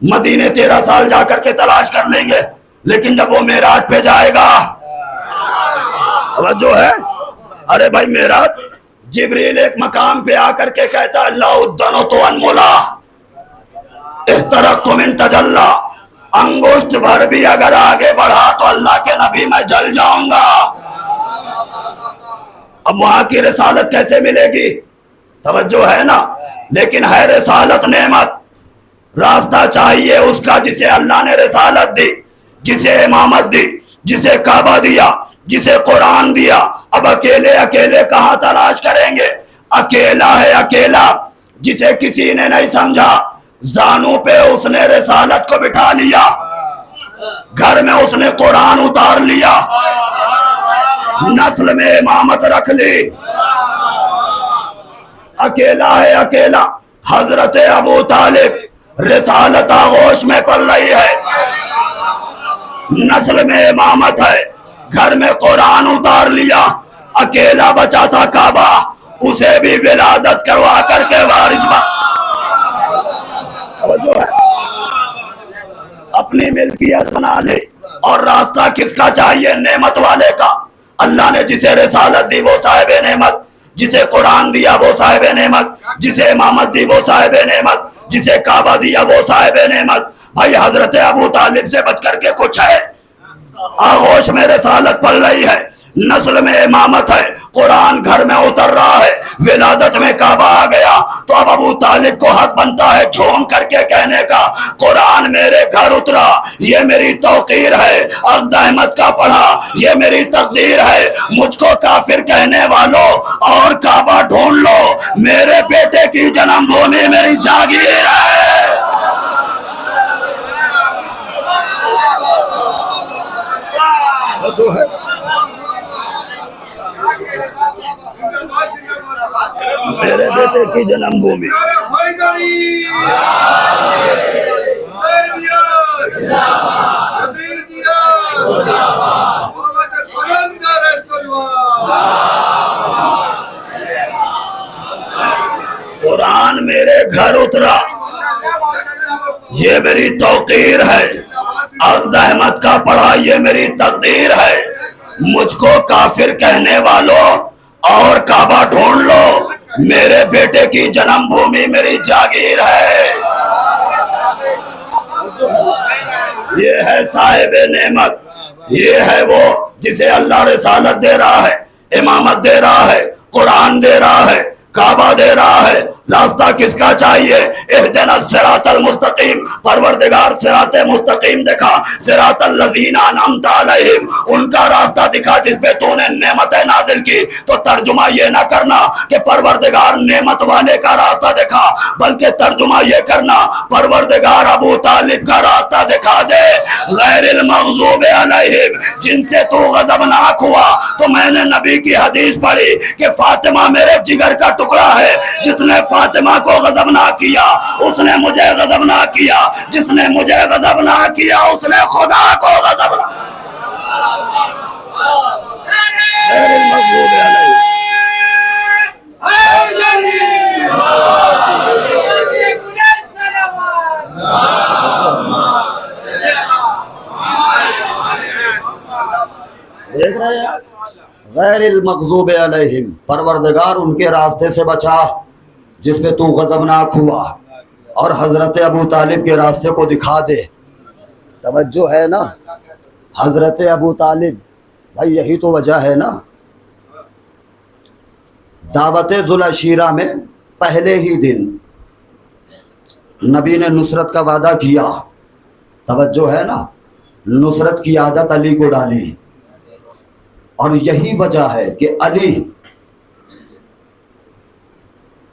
مدینے 13 سال جا کر کے تلاش کر لیں گے, لیکن جب وہ معراج پہ جائے گا, توجہ ہے, ارے بھائی معراج, جبریل ایک مقام پہ آ کر کے کہتا اللہ ادنو تو انمولا احترقت من تجلا, انگشت بھر بھی اگر آگے بڑھا تو اللہ کے نبی میں جل جاؤں گا. اب وہاں کی رسالت کیسے ملے گی؟ توجہ ہے نا. لیکن ہے رسالت نعمت. راستہ چاہیے اس کا جسے اللہ نے رسالت دی, جسے امامت دی, جسے کعبہ دیا, جسے قرآن دیا. اب اکیلے اکیلے کہاں تلاش کریں گے؟ اکیلا ہے اکیلا, جسے کسی نے نہیں سمجھا, زانوں پہ اس نے رسالت کو بٹھا لیا, گھر میں اس نے قرآن اتار لیا, نسل میں امامت رکھ لی. اکیلا ہے اکیلا. حضرت ابو طالب رسالت آغوش میں پڑ رہی ہے, نسل میں امامت ہے, گھر میں قرآن اتار لیا. اکیلا بچا تھا کعبہ, اسے بھی ولادت کروا کر کے وارث اپنی ملکیت بنا لے. اور راستہ کس کا چاہیے؟ نعمت والے کا. اللہ نے جسے رسالت دی وہ صاحب نعمت, جسے قرآن دیا وہ صاحب نعمت, جسے امامت دی وہ صاحب نعمت, جسے کعبہ دیا وہ صاحب نعمت. بھائی حضرت ابو طالب سے بچ کر کے کچھ ہے؟ آغوش میں رسالت پڑ رہی ہے, نسل میں امامت ہے, قرآن گھر میں اتر رہا ہے, ولادت میں کعبہ آ گیا. تو اب ابو طالب کو حق بنتا ہے جھوم کر کے کہنے کا قرآن میرے گھر اترا, یہ میری توقیر ہے. عقد احمد کا پڑھا, یہ میری تقدیر ہے. مجھ کو کافر کہنے والوں اور کعبہ ڈھونڈ لو, میرے بیٹے کی جنم بھومی میری جاگیر ہے. میرے بیٹے کی جنم بھومی. قرآن میرے گھر اترا, یہ میری توقیر ہے. عقد احمد کا پڑھا, یہ میری تقدیر ہے. مجھ کو کافر کہنے والوں اور کعبہ ڈھونڈ لو, میرے بیٹے کی جنم بھومی میری جاگیر ہے. یہ ہے صاحب نعمت, یہ ہے وہ جسے اللہ رسالت دے رہا ہے, امامت دے رہا ہے, قرآن دے رہا ہے, کعبہ دے رہا ہے. راستہ کس کا چاہیے؟ اہدنا الصراط المستقیم. پروردگار صراط مستقیم دکھا, صراط الذین انعمت علیہم, ان کا راستہ دکھا جس پہ تو نے نعمتیں نازل کی. تو ترجمہ یہ نہ کرنا کہ پروردگار نعمت والے کا راستہ دکھا, بلکہ ترجمہ یہ کرنا پروردگار ابو طالب کا راستہ دکھا دے, غیر المغضوب علیہم, جن سے تو غضبناک ہوا. تو میں نے نبی کی حدیث پڑھی کہ فاطمہ میرے جگر کا ٹکڑا ہے, جس نے فاطمہ کو غضب نہ کیا اس نے مجھے غضب نہ کیا, جس نے مجھے غضب نہ کیا اس نے خدا کو غضب نہ. دیکھ رہے ہیں غیر المغضوب علیہم، پروردگار ان کے راستے سے بچا جس پہ تو غضبناک ہوا، اور حضرت ابو طالب کے راستے کو دکھا دے۔ توجہ ہے نا، حضرت ابو طالب، بھائی یہی تو وجہ ہے نا۔ دعوت ذوالعشیرہ میں پہلے ہی دن نبی نے نصرت کا وعدہ کیا، توجہ ہے نا، نصرت کی عادت علی کو ڈالی، اور یہی وجہ ہے کہ علی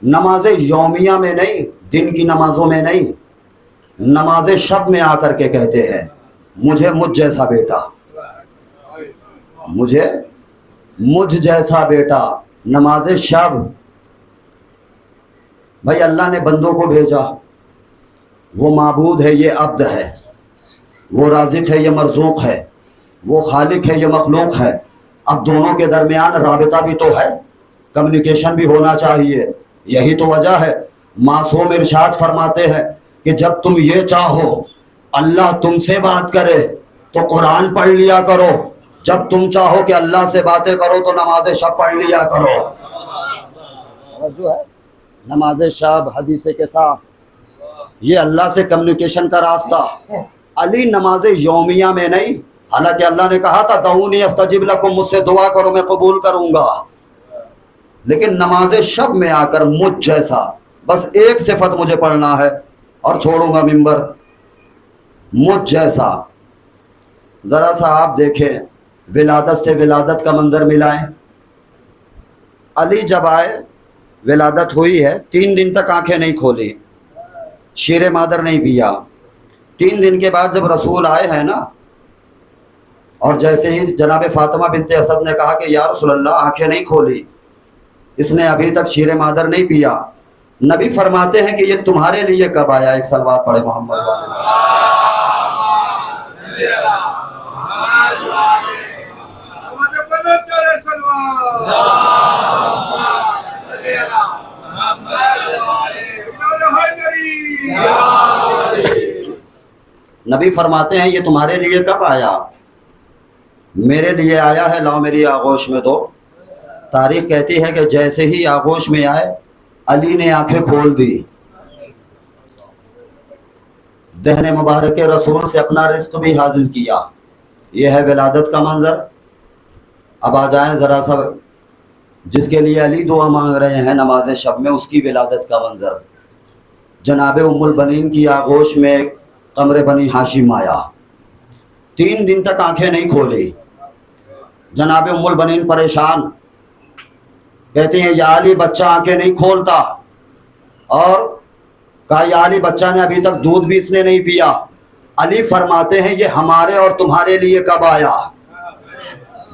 نماز یومیہ میں نہیں، دن کی نمازوں میں نہیں، نماز شب میں آ کر کے کہتے ہیں مجھے مجھ جیسا بیٹا، مجھے مجھ جیسا بیٹا، نماز شب۔ بھائی اللہ نے بندوں کو بھیجا، وہ معبود ہے، یہ عبد ہے، وہ رازق ہے، یہ مرزوق ہے، وہ خالق ہے، یہ مخلوق ہے۔ اب دونوں کے درمیان رابطہ بھی تو ہے، کمیونیکیشن بھی ہونا چاہیے، یہی تو وجہ ہے۔ معصوم ارشاد فرماتے ہیں کہ جب تم یہ چاہو اللہ تم سے بات کرے تو قرآن پڑھ لیا کرو، جب تم چاہو کہ اللہ سے باتیں کرو تو نماز شب پڑھ لیا کرو۔ جو ہے نماز شب حدیث کے ساتھ، یہ اللہ سے کمیونیکیشن کا راستہ۔ علی نماز یومیہ میں نہیں، حالانکہ اللہ نے کہا تھا دعونی استجب لکم، مجھ سے دعا کرو میں قبول کروں گا، لیکن نماز شب میں آ کر مجھ جیسا، بس ایک صفت مجھے پڑھنا ہے اور چھوڑوں گا منبر، مجھ جیسا۔ ذرا سا آپ دیکھیں، ولادت سے ولادت کا منظر ملائیں۔ علی جب آئے، ولادت ہوئی ہے، 3 دن تک آنکھیں نہیں کھولی، شیر مادر نہیں پیا۔ 3 دن کے بعد جب رسول آئے ہیں نا، اور جیسے ہی جناب فاطمہ بنت اسد نے کہا کہ یا رسول اللہ آنکھیں نہیں کھولی، اس نے ابھی تک شیر مادر نہیں پیا، نبی فرماتے ہیں کہ یہ تمہارے لیے کب آیا؟ ایک صلوات پڑھے محمد نبی فرماتے ہیں یہ تمہارے لیے کب آیا؟ میرے لیے آیا ہے، لاؤ میری آغوش میں دو۔ تاریخ کہتی ہے کہ جیسے ہی آغوش میں آئے علی نے آنکھیں کھول دی، دہن مبارک رسول سے اپنا رزق بھی حاصل کیا۔ یہ ہے ولادت کا منظر۔ اب آ جائیں ذرا سا جس کے لیے علی دعا مانگ رہے ہیں نماز شب میں، اس کی ولادت کا منظر۔ جناب ام البنین کی آغوش میں قمر بنی ہاشم آیا، 3 دن تک آنکھیں نہیں کھولی۔ جناب ام البنین پریشان، کہتے ہیں یا علی بچہ آنکھیں نہیں کھولتا، اور کہا یا علی بچہ نے ابھی تک دودھ بھی اس نے نہیں پیا۔ علی فرماتے ہیں یہ ہمارے اور تمہارے لیے کب آیا؟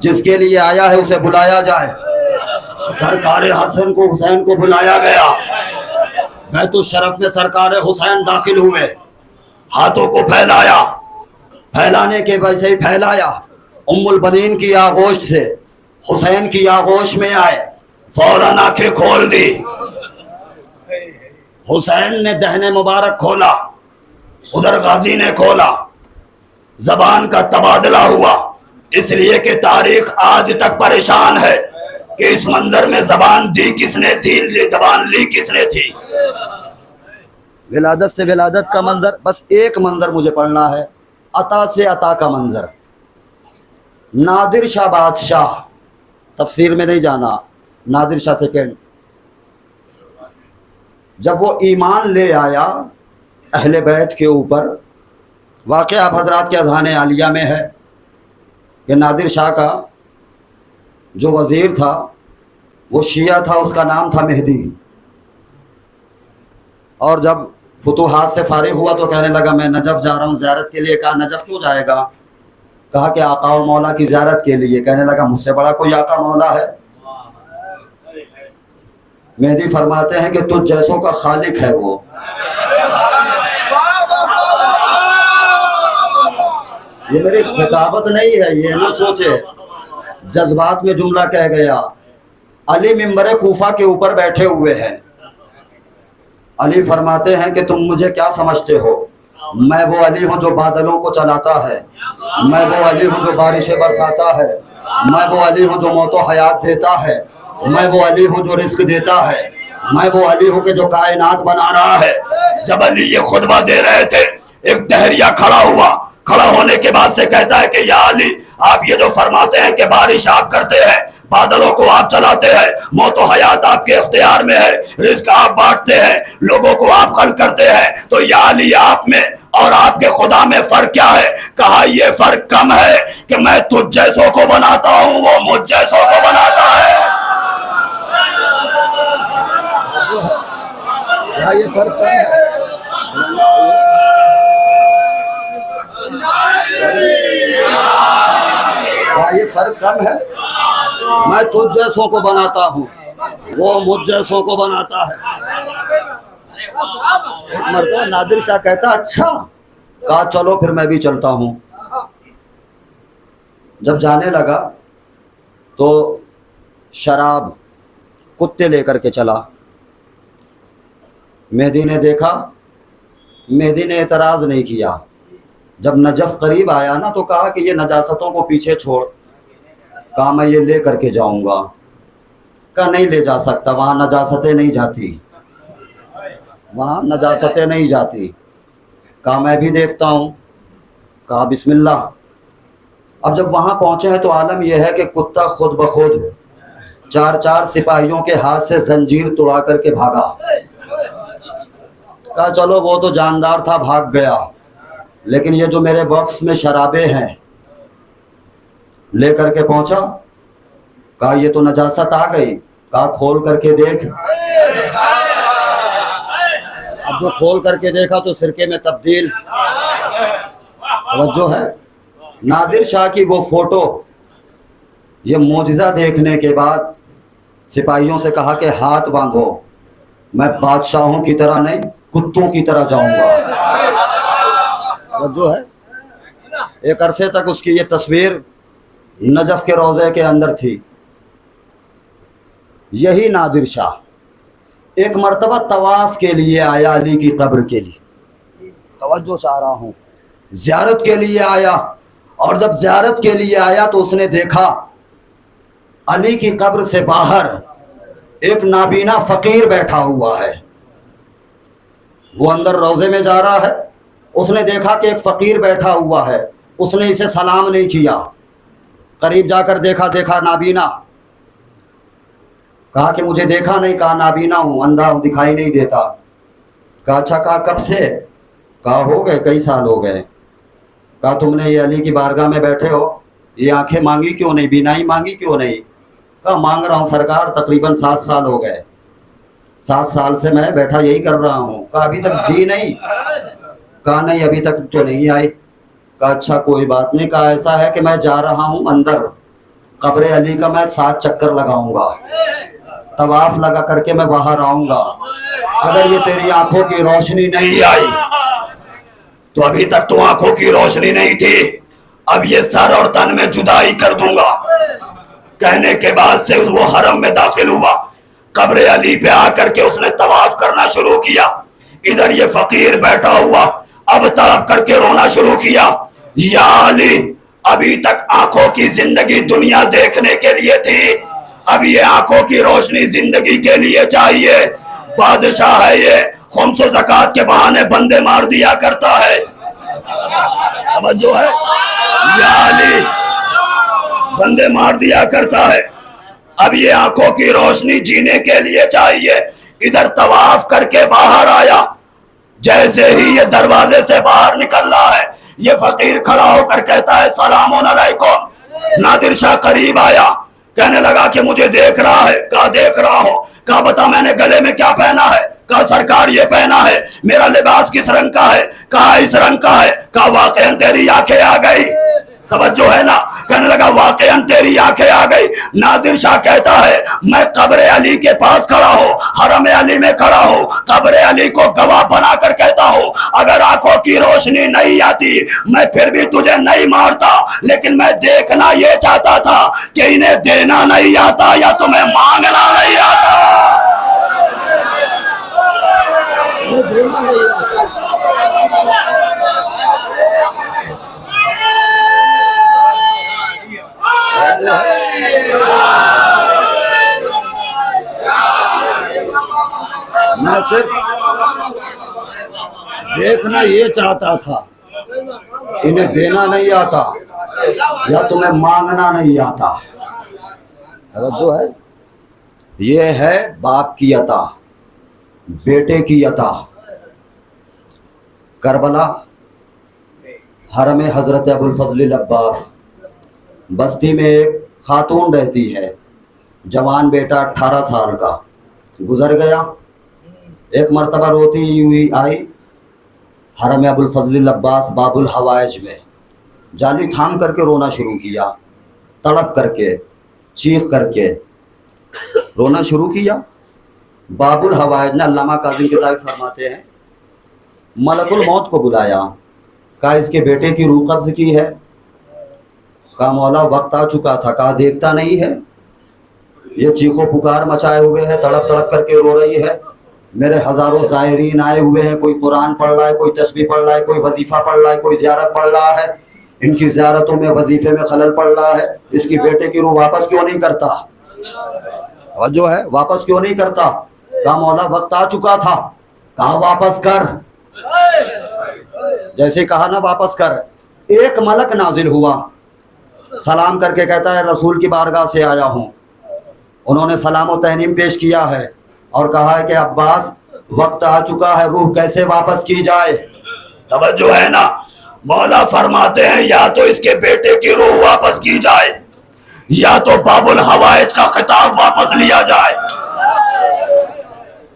جس کے لیے آیا ہے اسے بلایا جائے۔ سرکار حسن کو حسین کو بلایا گیا، بیت الشرف میں سرکار حسین داخل ہوئے، ہاتھوں کو پھیلایا، پھیلانے کے وجہ ہی پھیلایا، ام البنین کی آغوش سے حسین کی آغوش میں آئے، فوراً آنکھیں کھول دی۔ حسین نے دہن مبارک کھولا، ادھر غازی نے کھولا، زبان کا تبادلہ ہوا، اس لیے کہ تاریخ آج تک پریشان ہے کہ اس منظر میں زبان دی کس نے تھی، زبان لی کس نے تھی۔ ولادت سے ولادت کا منظر، بس ایک منظر مجھے پڑھنا ہے، عطا سے عطا کا منظر۔ نادر شاہ بادشاہ، تفسیر میں نہیں جانا، نادر شاہ سیکنڈ، جب وہ ایمان لے آیا اہل بیت کے اوپر، واقعہ آپ حضرات کے اذہان عالیہ میں ہے کہ نادر شاہ کا جو وزیر تھا وہ شیعہ تھا، اس کا نام تھا مہدی، اور جب فتوحات سے فارغ ہوا تو کہنے لگا میں نجف جا رہا ہوں زیارت کے لیے۔ کہا نجف کیوں جائے گا؟ کہا کہ آقا و مولا کی زیارت کے لیے۔ کہنے لگا مجھ سے بڑا کوئی آقا مولا ہے؟ مہدی فرماتے ہیں کہ تجھ جیسوں کا خالق ہے وہ۔ یہ میری خطابت نہیں ہے، یہ نہ سوچے، جذبات میں جملہ کہہ گیا۔ علی ممبر کوفہ کے اوپر بیٹھے ہوئے ہیں، علی فرماتے ہیں کہ تم مجھے کیا سمجھتے ہو؟ میں وہ علی ہوں جو بادلوں کو چلاتا ہے، میں وہ علی ہوں جو بارشیں برساتا ہے، میں وہ علی ہوں جو موت و حیات دیتا ہے، میں وہ علی ہوں جو رزق دیتا ہے، میں وہ علی ہوں کہ جو کائنات بنا رہا ہے۔ جب علی یہ خطبہ دے رہے تھے، ایک دہریہ کھڑا ہوا، کھڑا ہونے کے بعد سے کہتا ہے کہ یا علی، آپ یہ جو فرماتے ہیں کہ بارش آپ کرتے ہیں، بادلوں کو آپ چلاتے ہیں، موت و حیات آپ کے اختیار میں ہے، رزق آپ بانٹتے ہیں، لوگوں کو آپ خلق کرتے ہیں، تو یا علی آپ میں اور آپ کے خدا میں فرق کیا ہے؟ کہا یہ فرق کم ہے کہ میں تجھ جیسوں کو بناتا ہوں، وہ مجھ جیسوں کو بناتا ہے۔ یہ فرق کم ہے، یہ فرق کم ہے، میں تجھ جیسوں کو بناتا ہوں، وہ مجھ جیسوں کو بناتا ہے۔ ایک مرتبہ نادر شاہ کہتا اچھا، کہا چلو پھر میں بھی چلتا ہوں۔ جب جانے لگا تو شراب کتے لے کر کے چلا۔ مہدی نے دیکھا، مہدی نے اعتراض نہیں کیا۔ جب نجف قریب آیا نا تو کہا کہ یہ نجاستوں کو پیچھے چھوڑ۔ کہا میں یہ لے کر کے جاؤں گا۔ کہا نہیں لے جا سکتا، وہاں نجاستیں نہیں جاتی، وہاں نجاستیں نہیں جاتی۔ کہا میں بھی دیکھتا ہوں۔ کہا بسم اللہ۔ اب جب وہاں پہنچے ہیں تو عالم یہ ہے کہ کتا خود بخود چار چار سپاہیوں کے ہاتھ سے زنجیر توڑا کر کے بھاگا۔ کہا چلو وہ تو جاندار تھا، بھاگ گیا، لیکن یہ جو میرے باکس میں شرابیں ہیں لے کر کے پہنچا۔ کہا یہ تو نجاست آ گئی۔ کہا کھول کر کے دیکھ۔ اب جو کھول کر کے دیکھا تو سرکے میں تبدیل۔ توجہ ہے، نادر شاہ کی وہ فوٹو، یہ معجزہ دیکھنے کے بعد سپاہیوں سے کہا کہ ہاتھ باندھو، میں بادشاہوں کی طرح نہیں کتوں کی طرح جاؤں گا۔ توجہ ہے، ایک عرصے تک اس کی یہ تصویر نجف کے روضے کے اندر تھی۔ یہی نادر شاہ ایک مرتبہ طواف کے لیے آیا علی کی قبر کے لیے، توجہ چاہ رہا ہوں، زیارت کے لیے آیا، اور جب زیارت کے لیے آیا تو اس نے دیکھا علی کی قبر سے باہر ایک نابینا فقیر بیٹھا ہوا ہے۔ وہ اندر روضے میں جا رہا ہے، اس نے دیکھا کہ ایک فقیر بیٹھا ہوا ہے، اس نے اسے سلام نہیں کیا۔ قریب جا کر دیکھا نابینا۔ کہا کہ مجھے دیکھا نہیں؟ کہا نابینا ہوں، اندھا ہوں، دکھائی نہیں دیتا۔ کہا اچھا، کہا کب سے؟ کہا ہو گئے کئی سال ہو گئے۔ کہا تم نے یہ علی کی بارگاہ میں بیٹھے ہو، یہ آنکھیں مانگی کیوں نہیں، بینائی مانگی کیوں نہیں؟ کہا مانگ رہا ہوں سرکار، تقریباً 7 سال ہو گئے، 7 سال سے میں بیٹھا یہی کر رہا ہوں۔ کہا ابھی تک جی نہیں؟ کہا نہیں ابھی تک تو نہیں آئی۔ کہا اچھا کوئی بات نہیں۔ کہا ایسا ہے کہ میں جا رہا ہوں اندر، قبر علی کا میں 7 چکر لگاؤں گا، طواف لگا کر کے میں باہر آؤں گا، اگر یہ تیری آنکھوں کی روشنی نہیں آئی تو ابھی تک تو آنکھوں کی روشنی نہیں تھی، اب یہ سر اور تن میں جدائی کر دوں گا۔ کہنے کے بعد سے وہ حرم میں داخل ہوا، قبر علی پہ آ کر کے اس نے طواف کرنا شروع کیا۔ ادھر یہ فقیر بیٹھا ہوا اب تڑپ کر کے رونا شروع کیا، یا علی ابھی تک آنکھوں کی زندگی دنیا دیکھنے کے لیے تھی، اب یہ آنکھوں کی روشنی زندگی کے لیے چاہیے۔ بادشاہ ہے یہ، خمس و زکوٰۃ کے بہانے بندے مار دیا کرتا ہے۔ توجہ ہے، یا علی بندے مار دیا کرتا ہے، اب یہ آنکھوں کی روشنی جینے کے لیے چاہیے۔ ادھر طواف کر کے باہر آیا، جیسے ہی یہ دروازے سے باہر نکل رہا ہے، یہ فقیر کھڑا ہو کر کہتا ہے سلام علیکم۔ نادر شاہ قریب آیا، کہنے لگا کہ مجھے دیکھ رہا ہے؟ کہا دیکھ رہا ہوں۔ کہا بتا میں نے گلے میں کیا پہنا ہے؟ کہا سرکار یہ پہنا ہے۔ میرا لباس کس رنگ کا ہے؟ کہا اس رنگ کا ہے۔ کہا واقعاً تیری آنکھیں آ گئی، توجہ ہے نا؟ کہنے لگا واقعاً تیری آنکھیں آ گئی۔ نادر شاہ کہتا ہے میں قبر علی کے پاس کھڑا ہوں، حرم علی میں کھڑا ہوں، قبر علی کو گواہ بنا کر کہتا ہوں اگر آنکھوں کی روشنی نہیں آتی میں پھر بھی تجھے نہیں مارتا، لیکن میں دیکھنا یہ چاہتا تھا کہ انہیں دینا نہیں آتا یا تمہیں مانگنا نہیں آتا۔ میں صرف دیکھنا یہ چاہتا تھا، انہیں دینا نہیں آتا یا تمہیں مانگنا نہیں آتا. توجہ ہے؟ یہ ہے باپ کی عطا، بیٹے کی عطا. کربلا حرم حضرت ابوالفضل العباس بستی میں ایک خاتون رہتی ہے، جوان بیٹا 18 سال کا گزر گیا. ایک مرتبہ روتی ہوئی آئی حرم ابوالفضل العباس باب الحوائج میں، جالی تھام کر کے رونا شروع کیا، تڑپ کر کے، چیخ کر کے رونا شروع کیا. باب الحوائج نے علامہ کاظم کتاب فرماتے ہیں ملک الموت کو بلایا، کہا اس کے بیٹے کی روح قبض کی ہے. کہا مولا وقت آ چکا تھا. کہا دیکھتا نہیں ہے یہ چیخو پکار مچائے ہوئے ہے، تڑپ تڑپ کر کے رو رہی ہے. میرے ہزاروں زائرین آئے ہوئے ہیں، کوئی قرآن پڑھ رہا ہے، کوئی تسبیح پڑھ رہا ہے، کوئی وظیفہ پڑھ رہا ہے، کوئی زیارت پڑھ رہا ہے. ان کی زیارتوں میں وظیفے میں خلل پڑ رہا ہے. اس کی بیٹے کی روح واپس کیوں نہیں کرتا؟ جو ہے واپس کیوں نہیں کرتا؟ کہا مولا وقت آ چکا تھا. کہا واپس کر. جیسے کہا نا واپس کر، ایک ملک نازل ہوا، سلام کر کے کہتا ہے رسول کی بارگاہ سے آیا ہوں. انہوں نے سلام و تہنیم پیش کیا ہے اور کہا ہے کہ عباس وقت آ چکا ہے، روح کیسے واپس کی جائے؟ توجہ ہے نا؟ مولا فرماتے ہیں یا تو اس کے بیٹے کی روح واپس کی جائے، یا تو باب الحوائج کا خطاب واپس لیا جائے.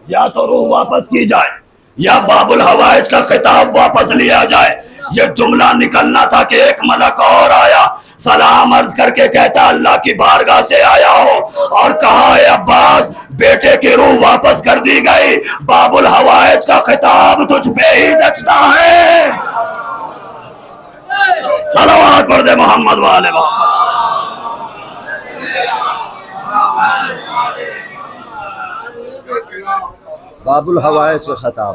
یا تو روح واپس کی جائے یا باب الحوائج کا خطاب واپس لیا جائے. یہ جملہ نکلنا تھا کہ ایک ملک اور آیا، سلام عرض کر کے کہتا اللہ کی بارگاہ سے آیا ہو، اور کہا اے عباس بیٹے کی روح واپس کر دی گئی، باب الحوائج کا خطاب تجھ پہ ہی جچتا ہے. صلوات پڑھ دے محمد والے محمد. باب الحوائج کا خطاب،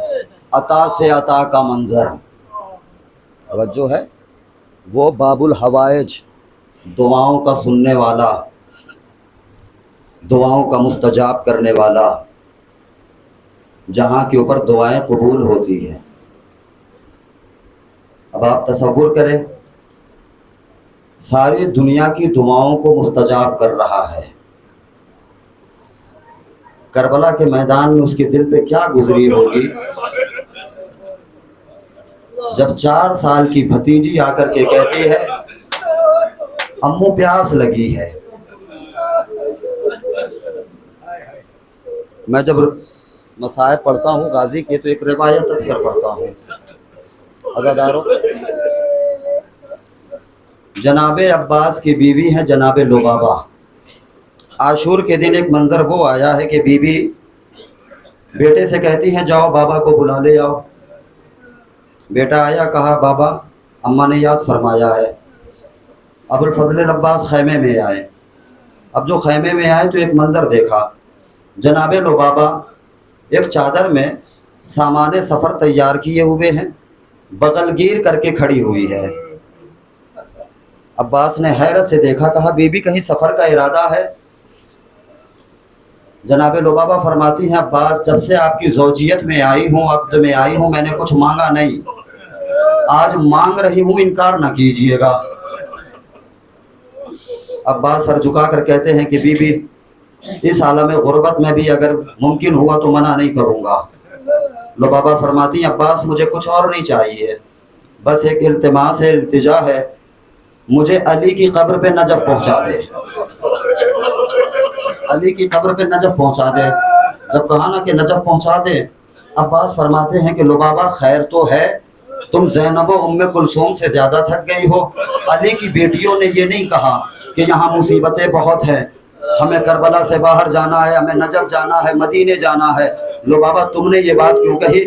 عطا سے عطا کا منظر. توجہ ہے؟ وہ باب الحوائج دعاؤں کا سننے والا، دعاؤں کا مستجاب کرنے والا، جہاں کے اوپر دعائیں قبول ہوتی ہیں. اب آپ تصور کریں ساری دنیا کی دعاؤں کو مستجاب کر رہا ہے. کربلا کے میدان میں اس کے دل پہ کیا گزری ہوگی جب 4 سال کی بھتیجی آ کر کے کہتی ہے امو پیاس لگی ہے. میں جب مصائب پڑھتا ہوں غازی کے تو ایک روایت اکثر پڑھتا ہوں. عزادارو، جناب عباس کی بیوی ہیں جناب لبابہ. عاشور کے دن ایک منظر وہ آیا ہے کہ بیوی بیٹے سے کہتی ہیں جاؤ بابا کو بلا لے آؤ. بیٹا آیا، کہا بابا اماں نے یاد فرمایا ہے. ابوالفضل العباس خیمے میں آئے. اب جو خیمے میں آئے تو ایک منظر دیکھا، جناب لبابہ ایک چادر میں سامان سفر تیار کیے ہوئے ہیں، بغل گیر کر کے کھڑی ہوئی ہے. عباس نے حیرت سے دیکھا، کہا بی بی کہیں سفر کا ارادہ ہے؟ جناب لبابہ فرماتی ہیں عباس جب سے آپ کی زوجیت میں آئی ہوں، عبد میں آئی ہوں، میں نے کچھ مانگا نہیں، آج مانگ رہی ہوں، انکار نہ کیجئے گا. عباس سر جھکا کر کہتے ہیں کہ بی بی اس عالم غربت میں بھی اگر ممکن ہوا تو منع نہیں کروں گا. لبابہ فرماتی ہیں عباس مجھے کچھ اور نہیں چاہیے، بس ایک التماس ہے، التجا ہے، مجھے علی کی قبر پہ نجف پہنچا دے، علی کی قبر پہ نجف پہنچا دے. جب کہا نا کہ نجف پہنچا دے، عباس فرماتے ہیں کہ لبابہ خیر تو ہے، تم زینب و ام کلثوم سے زیادہ تھک گئی ہو. علی کی بیٹیوں نے یہ نہیں کہا کہ یہاں مصیبتیں بہت ہیں، ہمیں کربلا سے باہر جانا ہے، ہمیں نجف جانا ہے، مدینے جانا ہے. لبابہ تم نے یہ بات کیوں کہی؟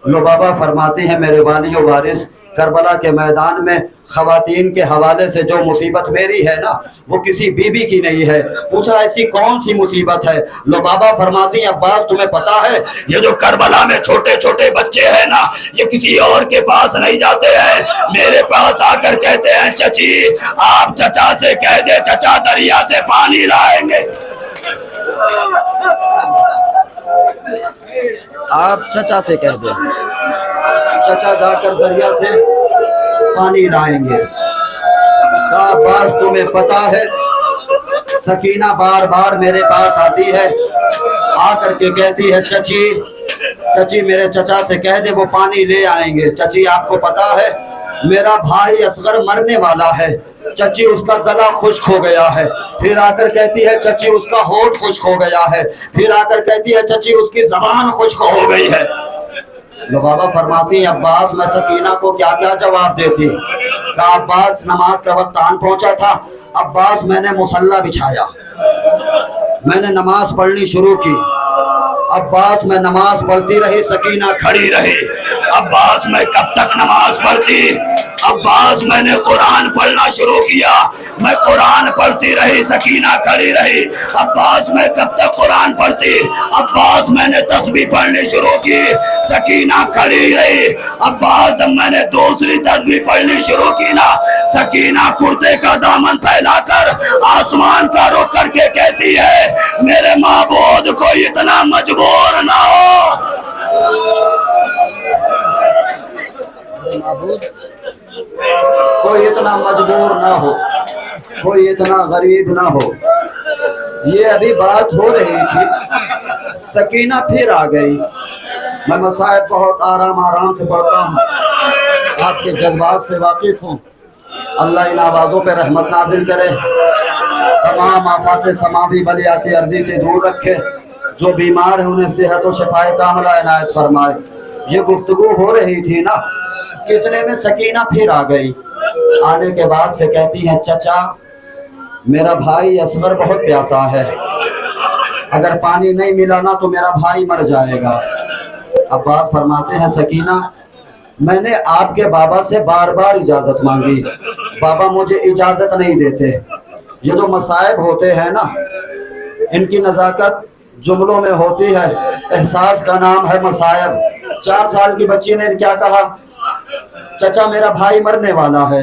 لبابہ فرماتے ہیں میرے والی و وارث کربلا کے میدان میں خواتین کے حوالے سے جو مصیبت میری ہے نا وہ کسی بیوی کی نہیں ہے. پوچھا ایسی کون سی مصیبت ہے؟ لبابہ فرماتی ہیں عباس تمہیں پتا ہے یہ جو کربلا میں چھوٹے چھوٹے بچے ہیں نا یہ کسی اور کے پاس نہیں جاتے ہیں, میرے پاس آ کر کہتے ہیں چچی آپ چچا سے کہہ دے چچا دریا سے پانی لائیں گے. آپ چچا سے کہہ دیں چچا جا کر دریا سے پانی لائیں گے. کہا عباس تمہیں پتا ہے سکینہ بار بار میرے پاس آتی ہے, آ کر کے کہتی ہے چچی میرے چچا سے کہہ دے وہ پانی لے آئیں گے. چچی آپ کو پتا ہے میرا بھائی اصغر مرنے والا ہے. چچی اس کا گلا خشک ہو گیا ہے. پھر آ کر کہتی ہے چچی اس کا ہونٹ خشک ہو گیا ہے. پھر آ کر کہتی ہے چچی اس کی زبان خشک ہو گئی ہے. لبابہ فرماتی ہیں عباس میں سکینہ کو کیا کیا جواب دیتی. کہا عباس نماز کا وقت آن پہنچا تھا. عباس میں نے مصلی بچھایا, میں نے نماز پڑھنی شروع کی. عباس میں نماز پڑھتی رہی, سکینہ کھڑی رہی. عباس میں کب تک نماز پڑھتی؟ عباس میں نے قرآن پڑھنا شروع کیا, میں قرآن پڑھتی رہی, سکینہ کھڑی رہی. عباس میں کب تک قرآن پڑھتی؟ عباس میں نے تسبیح پڑھنی شروع کی, سکینہ کھڑی رہی. عباس جب میں نے دوسری تسبیح پڑھنی شروع کی نا سکینہ کرتے کا دامن پھیلا کر آسمان کا رخ کر کے کہتی ہے میرے معبود کو اتنا مجبور نہ ہو. کوئی اتنا مجبور نہ ہو, کوئی اتنا غریب نہ ہو. یہ ابھی بات ہو رہی تھی, سکینہ پھر آ گئی. میں مصائب بہت آرام سے پڑھتا ہوں, آپ کے جذبات سے واقف ہوں. اللہ ان آوازوں پہ رحمت نازل کرے, تمام آفات سماوی بلیات ارضی سے دور رکھے. جو بیمار ہیں انہیں صحت و شفا کاملہ عنایت فرمائے. یہ گفتگو ہو رہی تھی نا, کتنے میں سکینہ پھر آ گئی. آنے کے بعد سے کہتی ہے چچا میرا بھائی اصغر بہت پیاسا ہے, اگر پانی نہیں ملا نا تو میرا بھائی مر جائے گا. عباس فرماتے ہیں سکینہ میں نے آپ کے بابا سے بار بار اجازت مانگی, بابا مجھے اجازت نہیں دیتے. یہ جو مصائب ہوتے ہیں نا ان کی نزاکت جملوں میں ہوتی ہے, احساس کا نام ہے مصائب. 4 سال کی بچی نے کیا کہا, چچا میرا بھائی مرنے والا ہے.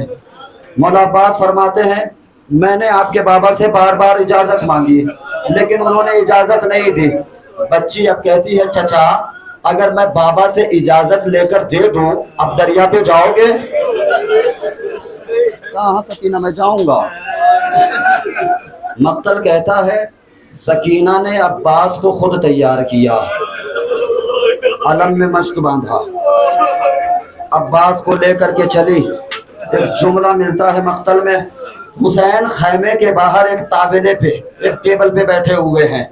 مولا عباس فرماتے ہیں میں نے آپ کے بابا سے بار بار اجازت مانگی لیکن انہوں نے اجازت نہیں دی. بچی اب کہتی ہے چچا اگر میں بابا سے اجازت لے کر دے دوں اب دریا پہ جاؤ گے؟ کہاں سکینہ میں جاؤں گا. مقتل کہتا ہے سکینہ نے عباس کو خود تیار کیا, علم میں مشک باندھا, عباس کو لے کر کے چلی. ایک جملہ ملتا ہے مقتل میں, حسین خیمے کے باہر ایک طاولے پہ ایک ٹیبل پہ بیٹھے ہوئے ہیں,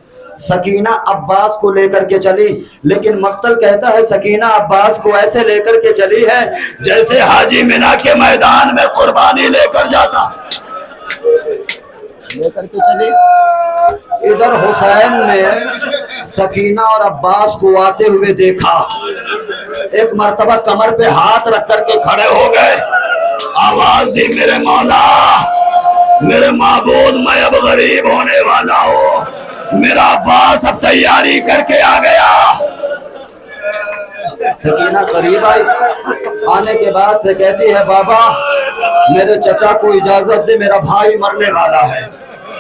سکینہ عباس کو لے کر کے چلی. لیکن مقتل کہتا ہے سکینہ عباس کو ایسے لے کر کے چلی ہے جیسے حاجی مینا کے میدان میں قربانی لے کر جاتا. لے کر کے چلی. ادھر حسین نے سکینہ اور عباس کو آتے ہوئے دیکھا, ایک مرتبہ کمر پہ ہاتھ رکھ کر کے کھڑے ہو گئے, آواز دی میرے مولا میرے معبود میں اب غریب ہونے والا ہوں, میرا عباس اب تیاری کر کے آ گیا. سکینہ قریب آئی, آنے کے بعد سے کہتی ہے بابا میرے چچا کو اجازت دے میرا بھائی مرنے والا ہے.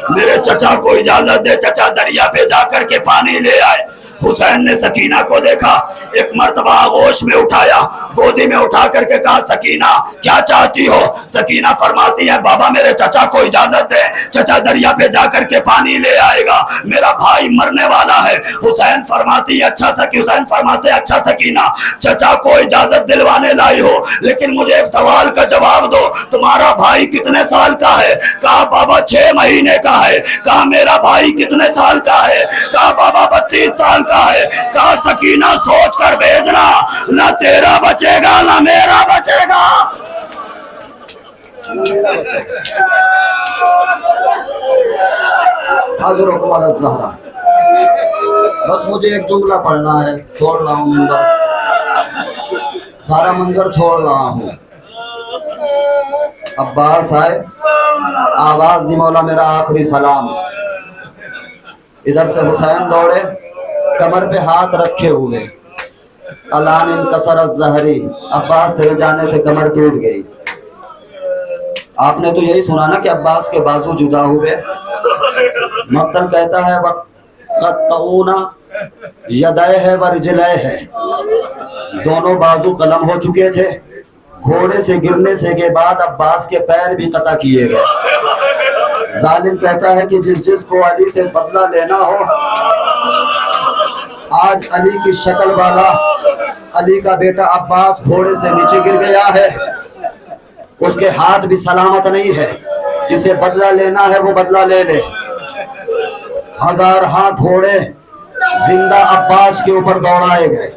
میرے چچا کو اجازت دے, چچا دریا پہ جا کر کے پانی لے آئے. حسین نے سکینہ کو دیکھا, ایک مرتبہ آغوش میں اٹھایا, گودی میں اٹھا کر کے کہا سکینہ کیا چاہتی ہو؟ سکینہ فرماتی ہے بابا میرے چچا کو اجازت دے, چچا دریا پہ جا کر کے پانی لے آئے گا, میرا بھائی مرنے والا ہے. حسین فرماتی ہے حسین فرماتے اچھا سکینہ چچا کو اجازت دلوانے لائی ہو لیکن مجھے ایک سوال کا جواب دو, تمہارا بھائی کتنے سال کا ہے؟ کہا بابا 6 مہینے کا ہے. کہا میرا بھائی کتنے سال کا ہے؟ کہا بابا 32 سال کا ہے. کہا سکینہ سوچ کر بھیجنا, نہ تیرا بچے گا نہ میرا بچے گا. حضرت والا زہرا, بس مجھے ایک جملہ پڑھنا ہے, چھوڑ رہا ہوں منظر, سارا منظر چھوڑ رہا ہوں. عباس آئے, آواز دی مولا میرا آخری سلام. ادھر سے حسین دوڑے کمر پہ ہاتھ رکھے ہوئے, الان انکسر الظہری, عباس تیرے جانے سے کمر ٹوٹ گئی. آپ نے تو یہی سنا نا کہ عباس کے بازو جدا ہوئے. مقتل کہتا ہے وقطعونا یدیہ ورجلیہ, دونوں بازو قلم ہو چکے تھے. گھوڑے سے گرنے سے کے بعد عباس کے پیر بھی قطع کیے گئے. ظالم کہتا ہے کہ جس کو علی سے بدلہ لینا ہو, آج علی کی شکل والا علی کا بیٹا عباس گھوڑے سے نیچے گر گیا ہے, اس کے ہاتھ بھی سلامت نہیں ہے. جسے بدلہ لینا ہے وہ بدلہ لے لے. ہزارہا گھوڑے زندہ عباس کے اوپر دوڑائے گئے.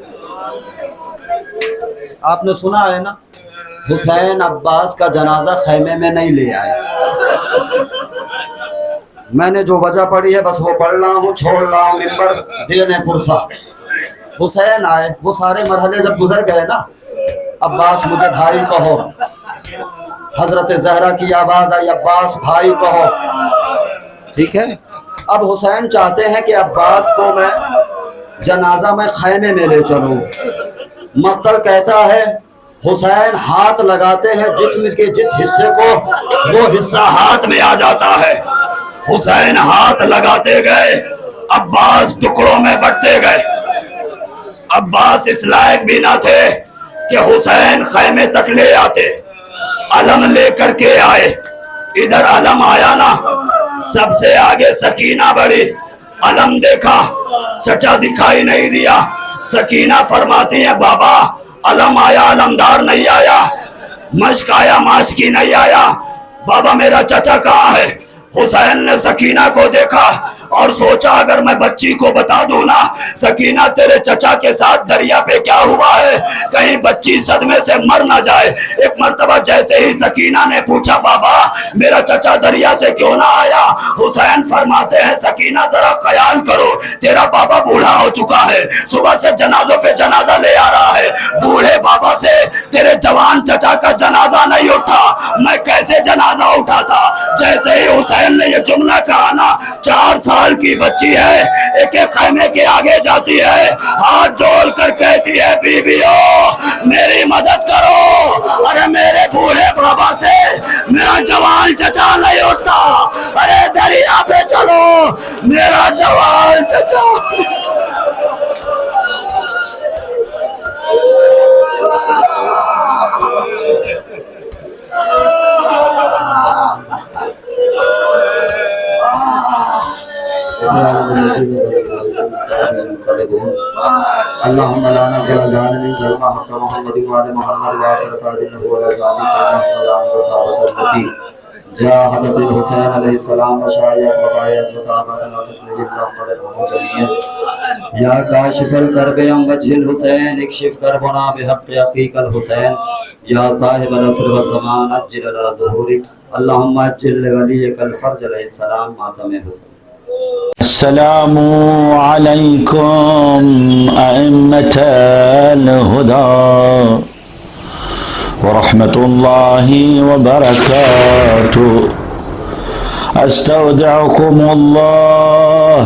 آپ نے سنا ہے نا, حسین عباس کا جنازہ خیمے میں نہیں لے آئے. میں نے جو وجہ پڑھی ہے بس وہ پڑھ رہا ہوں, چھوڑ رہا ہوں منبر دینے پرسا. حسین آئے, وہ سارے مرحلے جب گزر گئے نا, عباس مجھے بھائی کہو. حضرت زہرا کی آواز آئی, عباس بھائی کہو. ٹھیک ہے, اب حسین چاہتے ہیں کہ عباس کو میں جنازہ میں خیمے میں لے چلوں. مقتل کہتا ہے حسین ہاتھ لگاتے ہیں جسم کے جس حصے کو وہ حصہ ہاتھ میں آ جاتا ہے. حسین ہاتھ لگاتے گئے, عباس ٹکڑوں میں بٹتے گئے. عباس اس لائق بھی نہ تھے کہ حسین خیمے تک لے آتے. علم لے کر کے آئے. ادھر علم آیا نا, سب سے آگے سکینہ بڑی. علم دیکھا, چچا دکھائی نہیں دیا. سکینہ فرماتی ہیں بابا علم آیا علمدار نہیں آیا, مشک آیا ماشکی نہیں آیا, بابا میرا چچا کہاں ہے؟ حسین نے سکینہ کو دیکھا اور سوچا اگر میں بچی کو بتا دوں نا سکینہ تیرے چچا کے ساتھ دریا پہ کیا ہوا ہے, کہیں بچی صدمے سے مر نہ جائے. ایک مرتبہ جیسے ہی سکینہ نے پوچھا بابا میرا چچا دریا سے کیوں نہ آیا, حسین فرماتے ہیں سکینہ ذرا خیال کرو, تیرا بابا بوڑھا ہو چکا ہے, صبح سے جنازوں پہ جنازہ لے آ رہا ہے. بوڑھے بابا سے تیرے جوان چچا کا جنازہ نہیں اٹھا, میں کیسے جنازہ اٹھاتا. جیسے ہی حسین نے یہ جملہ کہا نا, 4 سال کی بچی ہے, ایک ایک خیمے کے آگے جاتی ہے, ہاتھ جوڑ کر کہتی ہے بیویو میری مدد کرو, ارے میرے بوڑھے بابا سے میرا جوان چچا نہیں اٹھتا, ارے دریا پہ چلو میرا جوان چچا. اللهم لا نقبل جانب سلمى حق محمد وعلى محمد وآخر تاجنه ولا جانب السلام وصحابة التي جاهدت الحسين عليه السلام وشايعت وبايعت وطابت العدد لجل محمد جميعا يا كاشف الكرب عن وجه الحسين اكشف كربنا بحق أخيك الحسين يا صاحب العصر والزمان أجل على ظهورك اللهم أجل لوليك الفرج عليه السلام ماتم حسين. السلام عليكم أئمة الهدى ورحمة الله وبركاته. أستودعكم الله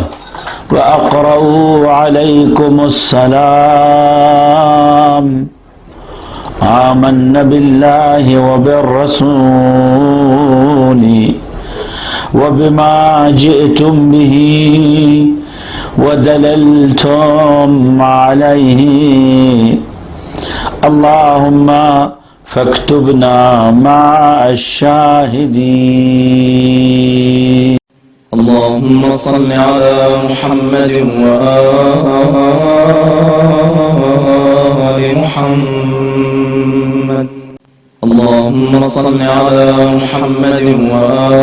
وأقرأ عليكم السلام. آمنا بالله وبالرسول وبما جئتم به ودللتم عليه. اللهم فاكتبنا مع الشاهدين. اللهم صل على محمد وآل محمد. اللهم صل على محمد وآل